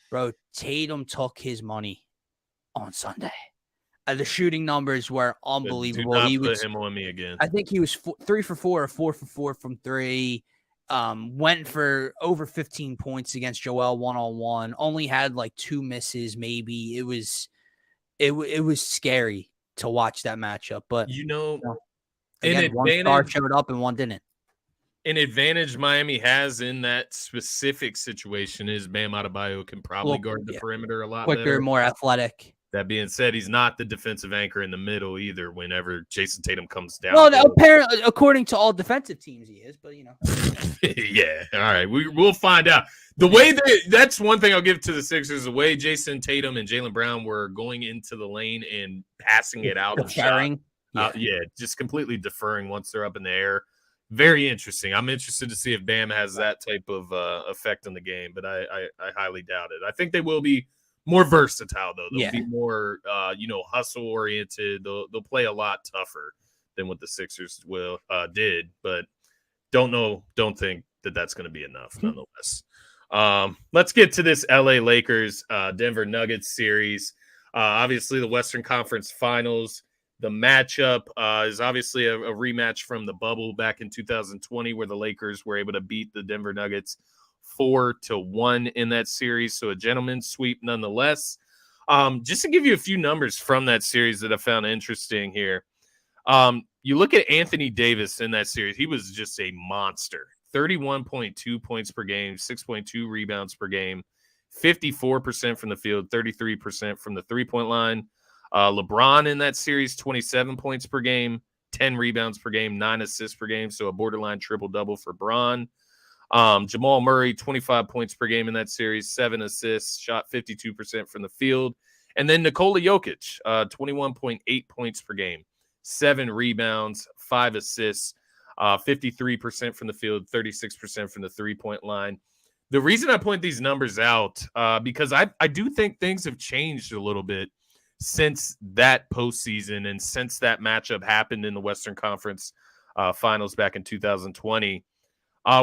bro, Tatum took his money on Sunday. The shooting numbers were unbelievable. Do not put him on me again. I think he was 3 for 4 or 4 for 4 from 3. Went for over 15 points against Joel 1-on-1. Only had like 2 misses, maybe. It was scary to watch that matchup. But again, one star showed up and one didn't. An advantage Miami has in that specific situation is Bam Adebayo can probably guard the perimeter a lot quicker, better. More athletic. That being said, he's not the defensive anchor in the middle either whenever Jason Tatum comes down. Well, apparently, according to all defensive teams, he is, but Yeah, all right. We'll find out. The way that's one thing I'll give to the Sixers, the way Jason Tatum and Jaylen Brown were going into the lane and passing it out. Deferring. Just completely deferring once they're up in the air. Very interesting. I'm interested to see if Bam has that type of effect on the game, but I highly doubt it. I think they will be more versatile, though. They'll be more, hustle-oriented. They'll play a lot tougher than what the Sixers did, but don't think that that's going to be enough, nonetheless. Let's get to this LA Lakers Denver Nuggets series. Obviously, the Western Conference Finals. The matchup is obviously a rematch from the bubble back in 2020, where the Lakers were able to beat the Denver Nuggets 4-1 in that series. So a gentleman's sweep nonetheless. Just to give you a few numbers from that series that I found interesting here. You look at Anthony Davis in that series. He was just a monster. 31.2 points per game, 6.2 rebounds per game, 54% from the field, 33% from the three-point line. LeBron in that series, 27 points per game, 10 rebounds per game, 9 assists per game. So a borderline triple-double for Bron. Jamal Murray, 25 points per game in that series, 7 assists, shot 52% from the field. And then Nikola Jokic, 21.8 points per game, 7 rebounds, 5 assists, 53% from the field, 36% from the three-point line. The reason I point these numbers out, because I do think things have changed a little bit since that postseason and since that matchup happened in the Western Conference Finals back in 2020.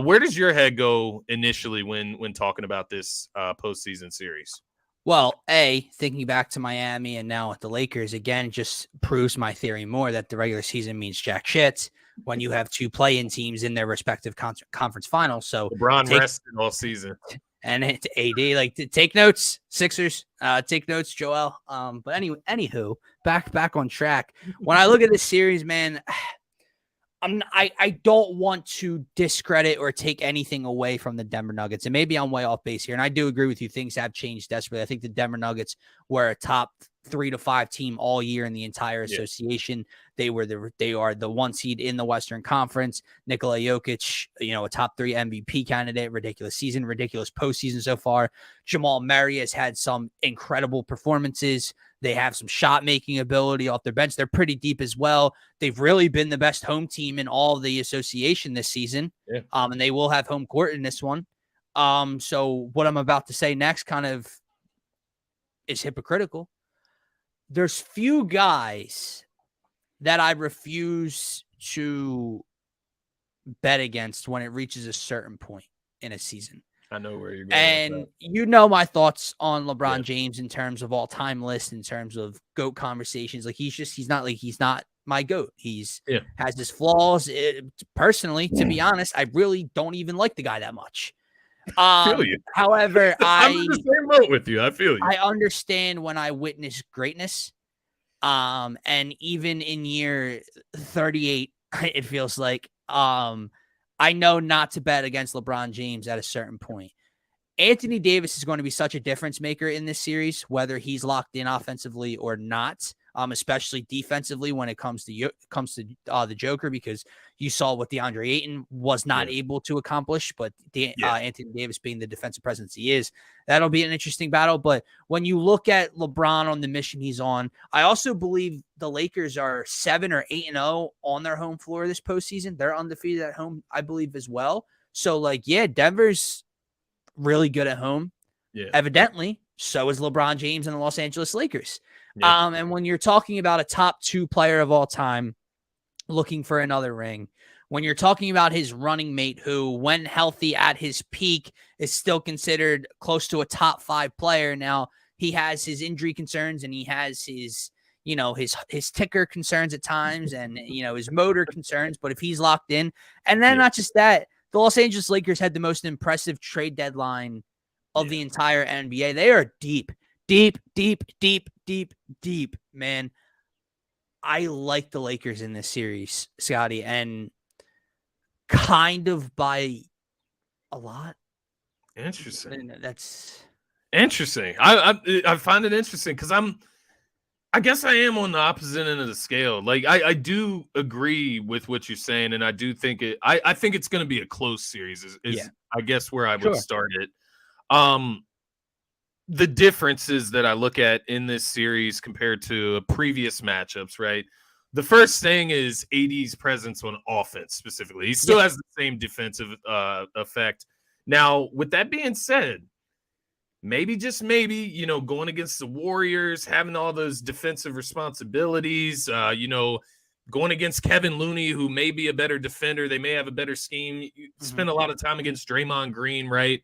Where does your head go initially when talking about this postseason series? Well, thinking back to Miami and now at the Lakers, again, just proves my theory more that the regular season means jack shit when you have 2 play-in teams in their respective conference finals. So LeBron rested all season. And it's AD, take notes, Sixers, take notes, Joel. But anywho, back on track. When I look at this series, man, I don't want to discredit or take anything away from the Denver Nuggets. And maybe I'm way off base here. And I do agree with you. Things have changed desperately. I think the Denver Nuggets were a top 3 to 5 team all year in the entire association. They are the 1 seed in the Western Conference. Nikola Jokic, a top 3 MVP candidate, ridiculous season, ridiculous postseason so far. Jamal Murray has had some incredible performances. They have some shot making ability off their bench. They're pretty deep as well. They've really been the best home team in all of the association this season. Yeah. And they will have home court in this one. So what I'm about to say next kind of is hypocritical. There's few guys that I refuse to bet against when it reaches a certain point in a season. I know where you're going. And my thoughts on LeBron James in terms of all-time list, in terms of GOAT conversations. Like he's not my GOAT. He's has his flaws. Personally, to be honest, I really don't even like the guy that much. Feel you. However, I'm in the same boat with you. I feel you. I understand when I witness greatness. And even in year 38, it feels like, I know not to bet against LeBron James at a certain point. Anthony Davis is going to be such a difference maker in this series, whether he's locked in offensively or not, especially defensively when it comes to the Joker, because you saw what DeAndre Ayton was not able to accomplish, but Anthony Davis being the defensive presence he is, that'll be an interesting battle. But when you look at LeBron on the mission he's on, I also believe the Lakers are 7 or 8-0 on their home floor this postseason. They're undefeated at home, I believe, as well. So, Denver's really good at home. Yeah. Evidently, so is LeBron James and the Los Angeles Lakers. Yeah. And when you're talking about a top 2 player of all time looking for another ring, when you're talking about his running mate who, when healthy at his peak, is still considered close to a top 5 player. Now, he has his injury concerns and he has his ticker concerns at times and, his motor concerns. But if he's locked in, and then not just that, the Los Angeles Lakers had the most impressive trade deadline of the entire NBA. They are deep, man. I like the Lakers in this series, Scotty, and kind of by a lot. Interesting. That's interesting. I find it interesting because I guess I am on the opposite end of the scale. Like I do agree with what you're saying, and I do think I think it's going to be a close series. Is I guess where I would start it. The differences that I look at in this series compared to previous matchups, right? The first thing is AD's presence on offense specifically. He still has the same defensive effect. Now, with that being said, maybe, just maybe, going against the Warriors, having all those defensive responsibilities, going against Kevin Looney, who may be a better defender. They may have a better scheme. You spend a lot of time against Draymond Green, right?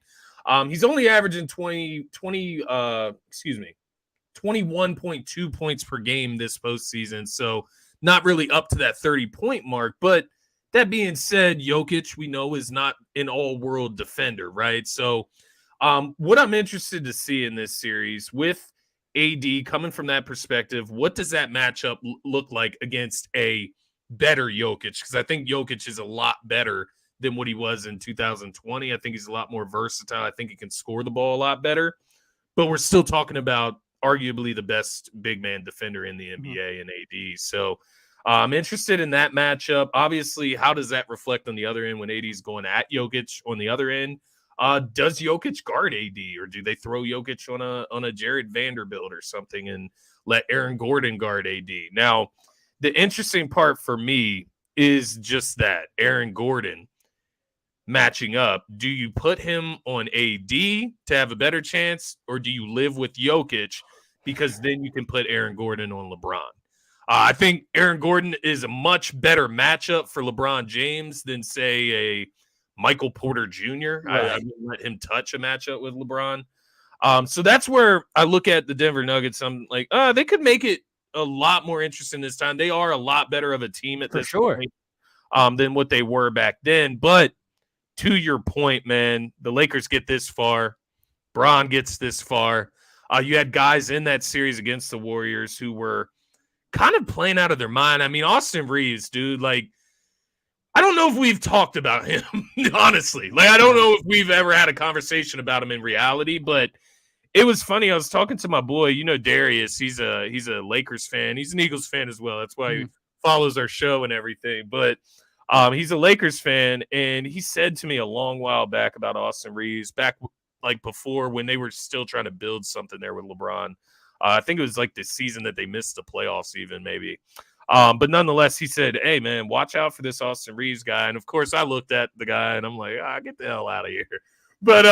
He's only averaging 21.2 points per game this postseason. So not really up to that 30-point mark. But that being said, Jokic, we know, is not an all-world defender, right? So what I'm interested to see in this series with AD coming from that perspective, what does that matchup look like against a better Jokic? Because I think Jokic is a lot better than what he was in 2020. I think he's a lot more versatile. I think he can score the ball a lot better. But we're still talking about arguably the best big man defender in the NBA and AD. So I'm interested in that matchup. Obviously, how does that reflect on the other end when AD's going at Jokic on the other end? Does Jokic guard AD, or do they throw Jokic on a Jared Vanderbilt or something and let Aaron Gordon guard AD? Now, the interesting part for me is just that Aaron Gordon matching up. Do you put him on AD to have a better chance, or do you live with Jokic because then you can put Aaron Gordon on LeBron? I think Aaron Gordon is a much better matchup for LeBron James than, say, a Michael Porter Jr. Right. I wouldn't let him touch a matchup with LeBron. So that's where I look at the Denver Nuggets. I'm like, they could make it a lot more interesting this time. They are a lot better of a team at this point than what they were back then. But to your point, man, the Lakers get this far. Bron gets this far. You had guys in that series against the Warriors who were kind of playing out of their mind. I mean, Austin Reeves, dude, like, I don't know if we've talked about him, honestly. Like, I don't know if we've ever had a conversation about him in reality, but it was funny. I was talking to my boy, Darius. He's a Lakers fan. He's an Eagles fan as well. That's why he follows our show and everything. But he's a Lakers fan, and he said to me a long while back about Austin Reeves, back like before when they were still trying to build something there with LeBron. I think it was like the season that they missed the playoffs even, maybe. But nonetheless, he said, hey, man, watch out for this Austin Reeves guy. And, of course, I looked at the guy, and I'm like, get the hell out of here. But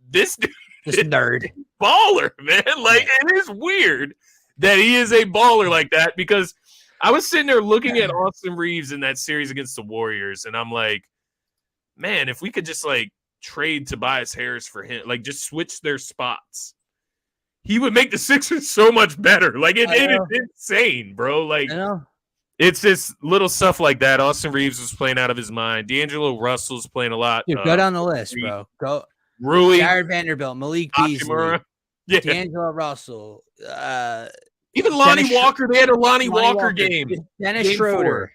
this dude, this nerd, baller, man. Like, it is weird that he is a baller like that, because I was sitting there looking at Austin Reeves in that series against the Warriors, and I'm like, man, if we could just, like, trade Tobias Harris for him, like, just switch their spots, he would make the Sixers so much better. Like, it is insane, bro. Like, it's just little stuff like that. Austin Reeves was playing out of his mind. D'Angelo Russell's playing a lot. Dude, go down the list, bro. Go Rui, Jared Vanderbilt, Malik Beasley, yeah. D'Angelo Russell, even Lonnie Walker. They had a Lonnie Walker game. Dennis Schroeder.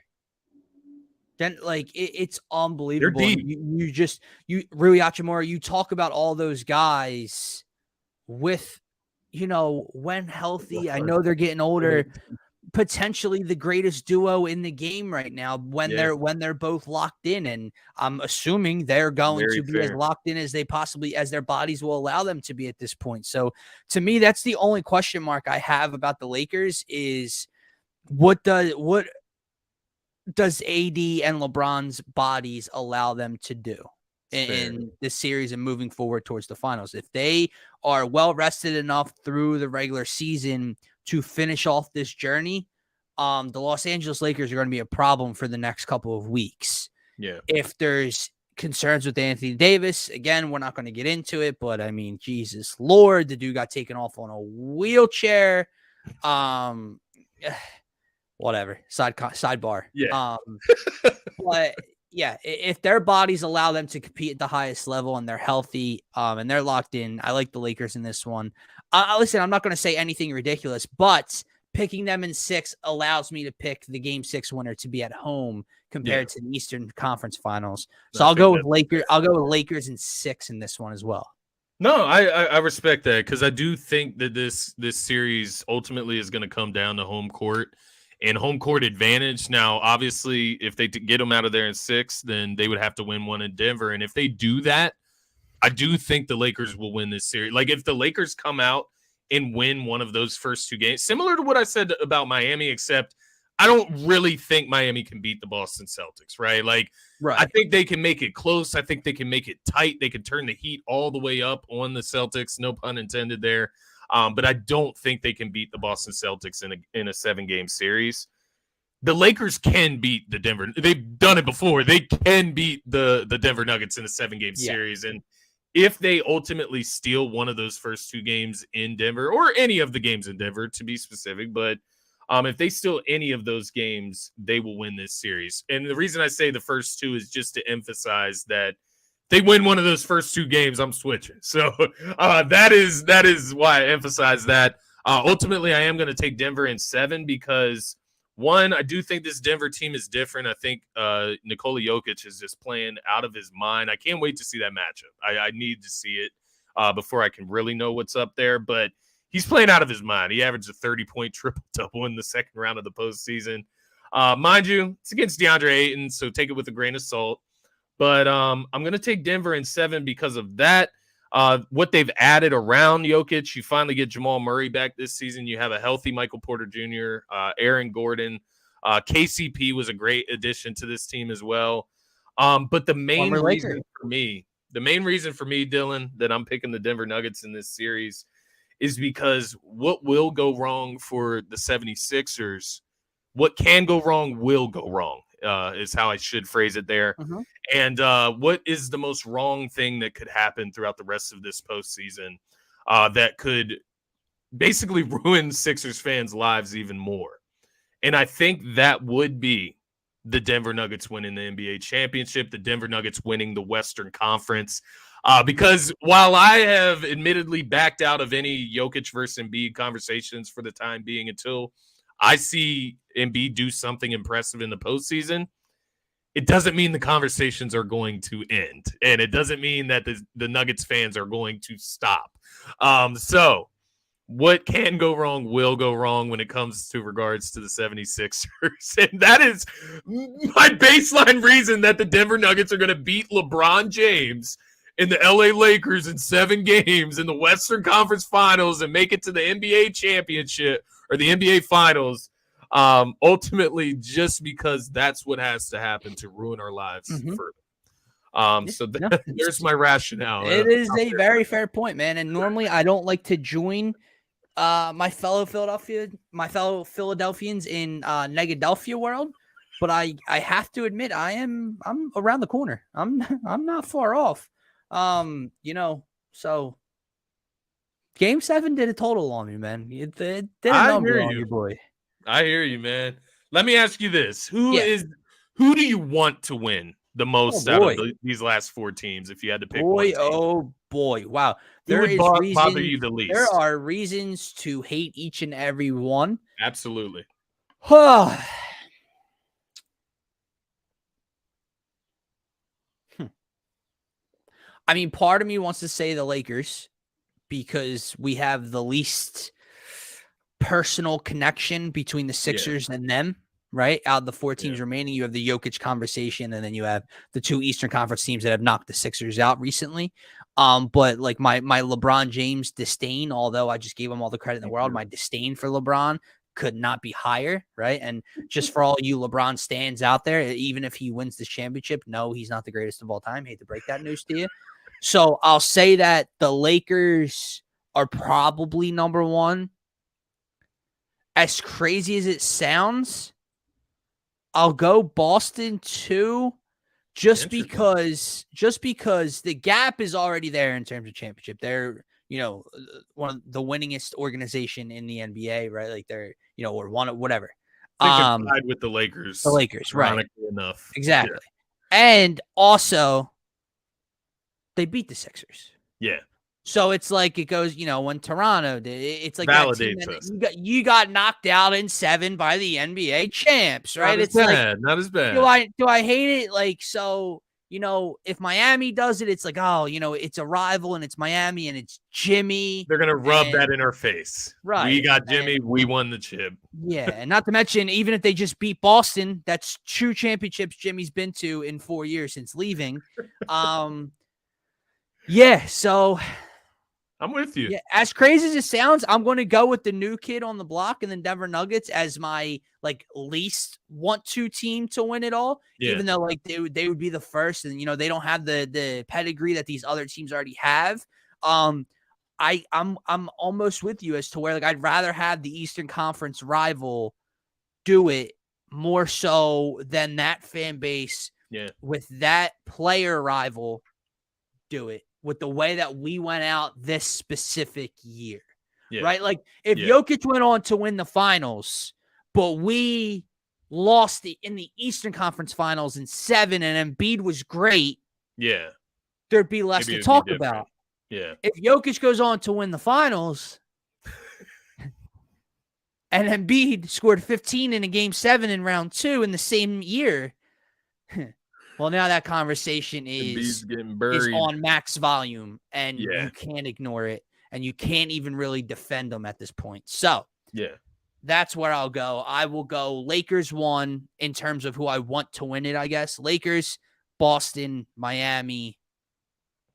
Then it's They're unbelievable. And deep. Rui Hachimura, you talk about all those guys with, when healthy. I know they're getting older. Potentially the greatest duo in the game right now when they're both locked in, and I'm assuming they're going to be as locked in as their bodies will allow them to be at this point. So to me, that's the only question mark I have about the Lakers is what does AD and LeBron's bodies allow them to do in this series and moving forward towards the finals? If they are well rested enough through the regular season to finish off this journey, the Los Angeles Lakers are going to be a problem for the next couple of weeks. Yeah. If there's concerns with Anthony Davis, again, we're not going to get into it, but I mean, Jesus Lord, the dude got taken off on a wheelchair. Whatever. Sidebar. Yeah. But yeah, if their bodies allow them to compete at the highest level and they're healthy, and they're locked in, I like the Lakers in this one. Listen, I'm not going to say anything ridiculous, but picking them in 6 allows me to pick the Game 6 winner to be at home compared to the Eastern Conference Finals. So I'll go with Lakers. I'll go with Lakers in 6 in this one as well. No, I respect that because I do think that this series ultimately is going to come down to home court and home court advantage. Now, obviously, if they get them out of there in 6, then they would have to win one in Denver. And if they do that, I do think the Lakers will win this series. Like if the Lakers come out and win one of those first 2 games, similar to what I said about Miami, except I don't really think Miami can beat the Boston Celtics, right? I think they can make it close. I think they can make it tight. They can turn the heat all the way up on the Celtics, no pun intended there. But I don't think they can beat the Boston Celtics in a 7-game series. The Lakers can beat the Denver. They've done it before. They can beat the Denver Nuggets in a 7-game series. And if they ultimately steal one of those first 2 games in Denver, or any of the games in Denver to be specific, but if they steal any of those games, they will win this series. And the reason I say the first 2 is just to emphasize that they win one of those first 2 games, I'm switching. So that is why I emphasize that. Ultimately, I am going to take Denver in 7 because, one, I do think this Denver team is different. I think Nikola Jokic is just playing out of his mind. I can't wait to see that matchup. I need to see it before I can really know what's up there. But he's playing out of his mind. He averaged a 30-point triple-double in the second round of the postseason. Mind you, it's against DeAndre Ayton, so take it with a grain of salt. But I'm going to take Denver in 7 because of that. What they've added around Jokic, you finally get Jamal Murray back this season. You have a healthy Michael Porter Jr., Aaron Gordon. KCP was a great addition to this team as well. But the main reason for me, Dylan, that I'm picking the Denver Nuggets in this series is because what will go wrong for the 76ers, what can go wrong will go wrong. Is how I should phrase it there. Mm-hmm. And what is the most wrong thing that could happen throughout the rest of this postseason that could basically ruin Sixers fans' lives even more? And I think that would be the Denver Nuggets winning the NBA championship, the Denver Nuggets winning the Western Conference. Because while I have admittedly backed out of any Jokic versus Embiid conversations for the time being until I see Embiid do something impressive in the postseason, it doesn't mean the conversations are going to end. And it doesn't mean that the Nuggets fans are going to stop. So what can go wrong will go wrong when it comes to regards to the 76ers. And that is my baseline reason that the Denver Nuggets are going to beat LeBron James and the LA Lakers in 7 games in the Western Conference Finals and make it to the NBA championship or the NBA Finals, ultimately just because that's what has to happen to ruin our lives further. So there's my rationale. It is a very fair point, man. And normally I don't like to join my fellow Philadelphians in Negadelphia world, but I have to admit I'm around the corner. I'm not far off. So Game 7 did a total on me, man. It did a number on you, boy. I hear you, man. Let me ask you this: who do you want to win the most out of these last 4 teams? If you had to pick one team? Oh boy, wow! Who would bother you the least? There are reasons to hate each and every one. Absolutely. I mean, part of me wants to say the Lakers because we have the least personal connection between the Sixers and them, right? Out of the 4 teams remaining, you have the Jokic conversation, and then you have the 2 Eastern Conference teams that have knocked the Sixers out recently. But like my LeBron James disdain, although I just gave him all the credit in the world, my disdain for LeBron could not be higher, right? And just for all you LeBron stands out there, even if he wins this championship, no, he's not the greatest of all time. Hate to break that news to you. So I'll say that the Lakers are probably number 1. As crazy as it sounds, I'll go Boston 2 just because the gap is already there in terms of championship. They're, one of the winningest organization in the NBA, right? Like they're, or one of whatever. I think tied with the Lakers. The Lakers, right. Enough. Exactly. Yeah. And also they beat the Sixers. Yeah. So it's like it goes, when Toronto did, it's like validates us. You got knocked out in 7 by the NBA champs, right? Not as bad. Do I hate it? Like, so, if Miami does it, it's like, oh, it's a rival and it's Miami and it's Jimmy. They're gonna rub that in our face. Right. We got Jimmy, we won the chip. Yeah, and not to mention, even if they just beat Boston, that's 2 championships Jimmy's been to in 4 years since leaving. Yeah, so I'm with you. Yeah, as crazy as it sounds, I'm going to go with the new kid on the block and then Denver Nuggets as my least want to team to win it all. Yeah. Even though they would be the first, and they don't have the pedigree that these other teams already have. I'm almost with you as to where I'd rather have the Eastern Conference rival do it more so than that fan base. Yeah. With that player rival do it. With the way that we went out this specific year, right? Like if Jokic went on to win the finals, but we lost in the Eastern Conference Finals in 7, and Embiid was great. Yeah, there'd be less to talk about. Yeah, if Jokic goes on to win the finals, and Embiid scored 15 in a game 7 in round 2 in the same year. Well, now that conversation is on max volume, and you can't ignore it, and you can't even really defend them at this point. So, that's where I'll go. I will go Lakers 1 in terms of who I want to win it, I guess. Lakers, Boston, Miami,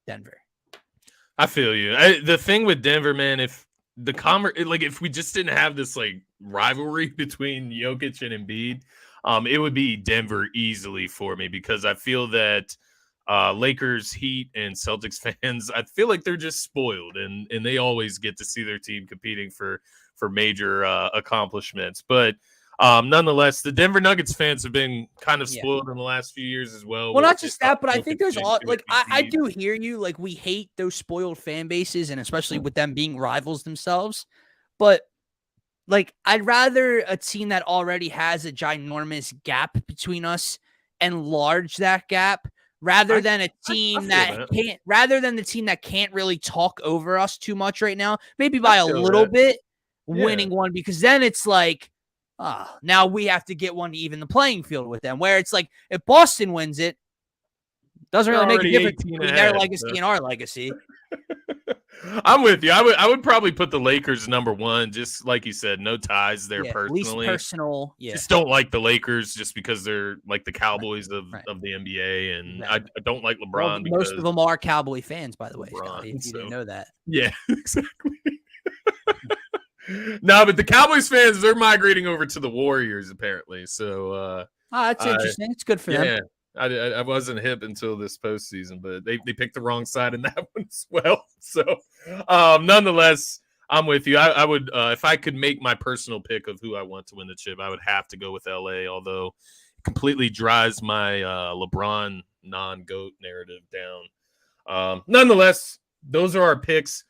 Denver. I feel you. The thing with Denver, man, if we just didn't have this rivalry between Jokic and Embiid, it would be Denver easily for me, because I feel that Lakers, Heat, and Celtics fans, I feel like they're just spoiled, and they always get to see their team competing for major accomplishments. But nonetheless, the Denver Nuggets fans have been kind of spoiled in the last few years as well. Well, not just that, but I think there's I do hear you. We hate those spoiled fan bases, and especially with them being rivals themselves. But I'd rather a team that already has a ginormous gap between us enlarge that gap rather than a team rather than the team that can't really talk over us too much right now, maybe by a little bit winning one, because then it's now we have to get one to even the playing field with them, where it's if Boston wins it, doesn't really make a difference between their legacy and our legacy. I'm with you. I would probably put the Lakers number 1, just like you said, no ties there personally. Least personal, Just don't like the Lakers just because they're like the Cowboys of the NBA, and I don't like LeBron. Well, most of them are Cowboy fans, by the way, Scotty, if you didn't know that. Yeah, exactly. No, but the Cowboys fans, they're migrating over to the Warriors apparently. So that's interesting. It's good for them. I wasn't hip until this postseason, but they picked the wrong side in that one as well. So, nonetheless, I'm with you. I would, if I could make my personal pick of who I want to win the chip, I would have to go with LA, although it completely drives my LeBron non-GOAT narrative down. Nonetheless, those are our picks.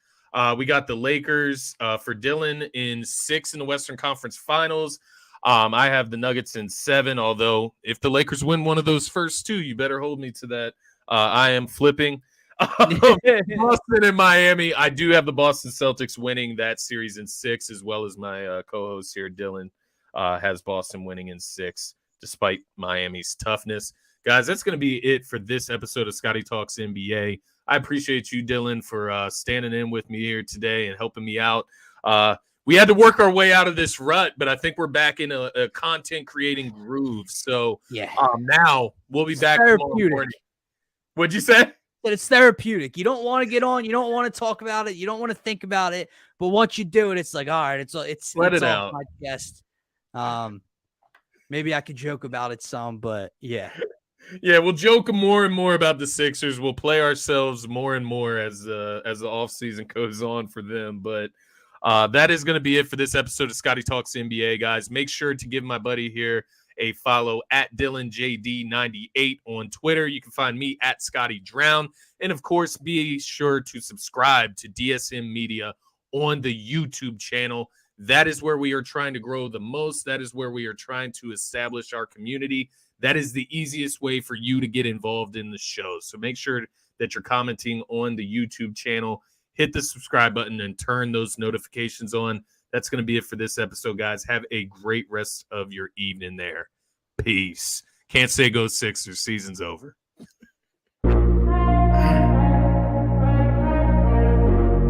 We got the Lakers for Dylan in 6 in the Western Conference Finals. I have the Nuggets in 7, although if the Lakers win one of those first 2, you better hold me to that. I am flipping. Boston and Miami. I do have the Boston Celtics winning that series in 6, as well as my co-host here, Dylan, has Boston winning in 6, despite Miami's toughness. Guys, that's going to be it for this episode of Scotty Talks NBA. I appreciate you, Dylan, for standing in with me here today and helping me out. We had to work our way out of this rut, but I think we're back in a content creating groove. So now we'll be back tomorrow morning. What'd you say? That it's therapeutic. You don't want to get on. You don't want to talk about it. You don't want to think about it. But once you do it, it's like, all right, it's let it all out. my chest. Maybe I could joke about it some, but yeah. Yeah, we'll joke more and more about the Sixers. We'll play ourselves more and more as the offseason goes on for them. But that is going to be it for this episode of Scotty Talks NBA, guys. Make sure to give my buddy here a follow at DylanJD98 on Twitter. You can find me at Scotty Drown. And, of course, be sure to subscribe to DSM Media on the YouTube channel. That is where we are trying to grow the most. That is where we are trying to establish our community. That is the easiest way for you to get involved in the show. So make sure that you're commenting on the YouTube channel. Hit the subscribe button and turn those notifications on. That's going to be it for this episode, guys. Have a great rest of your evening there. Peace. Can't say go Sixers. Season's over.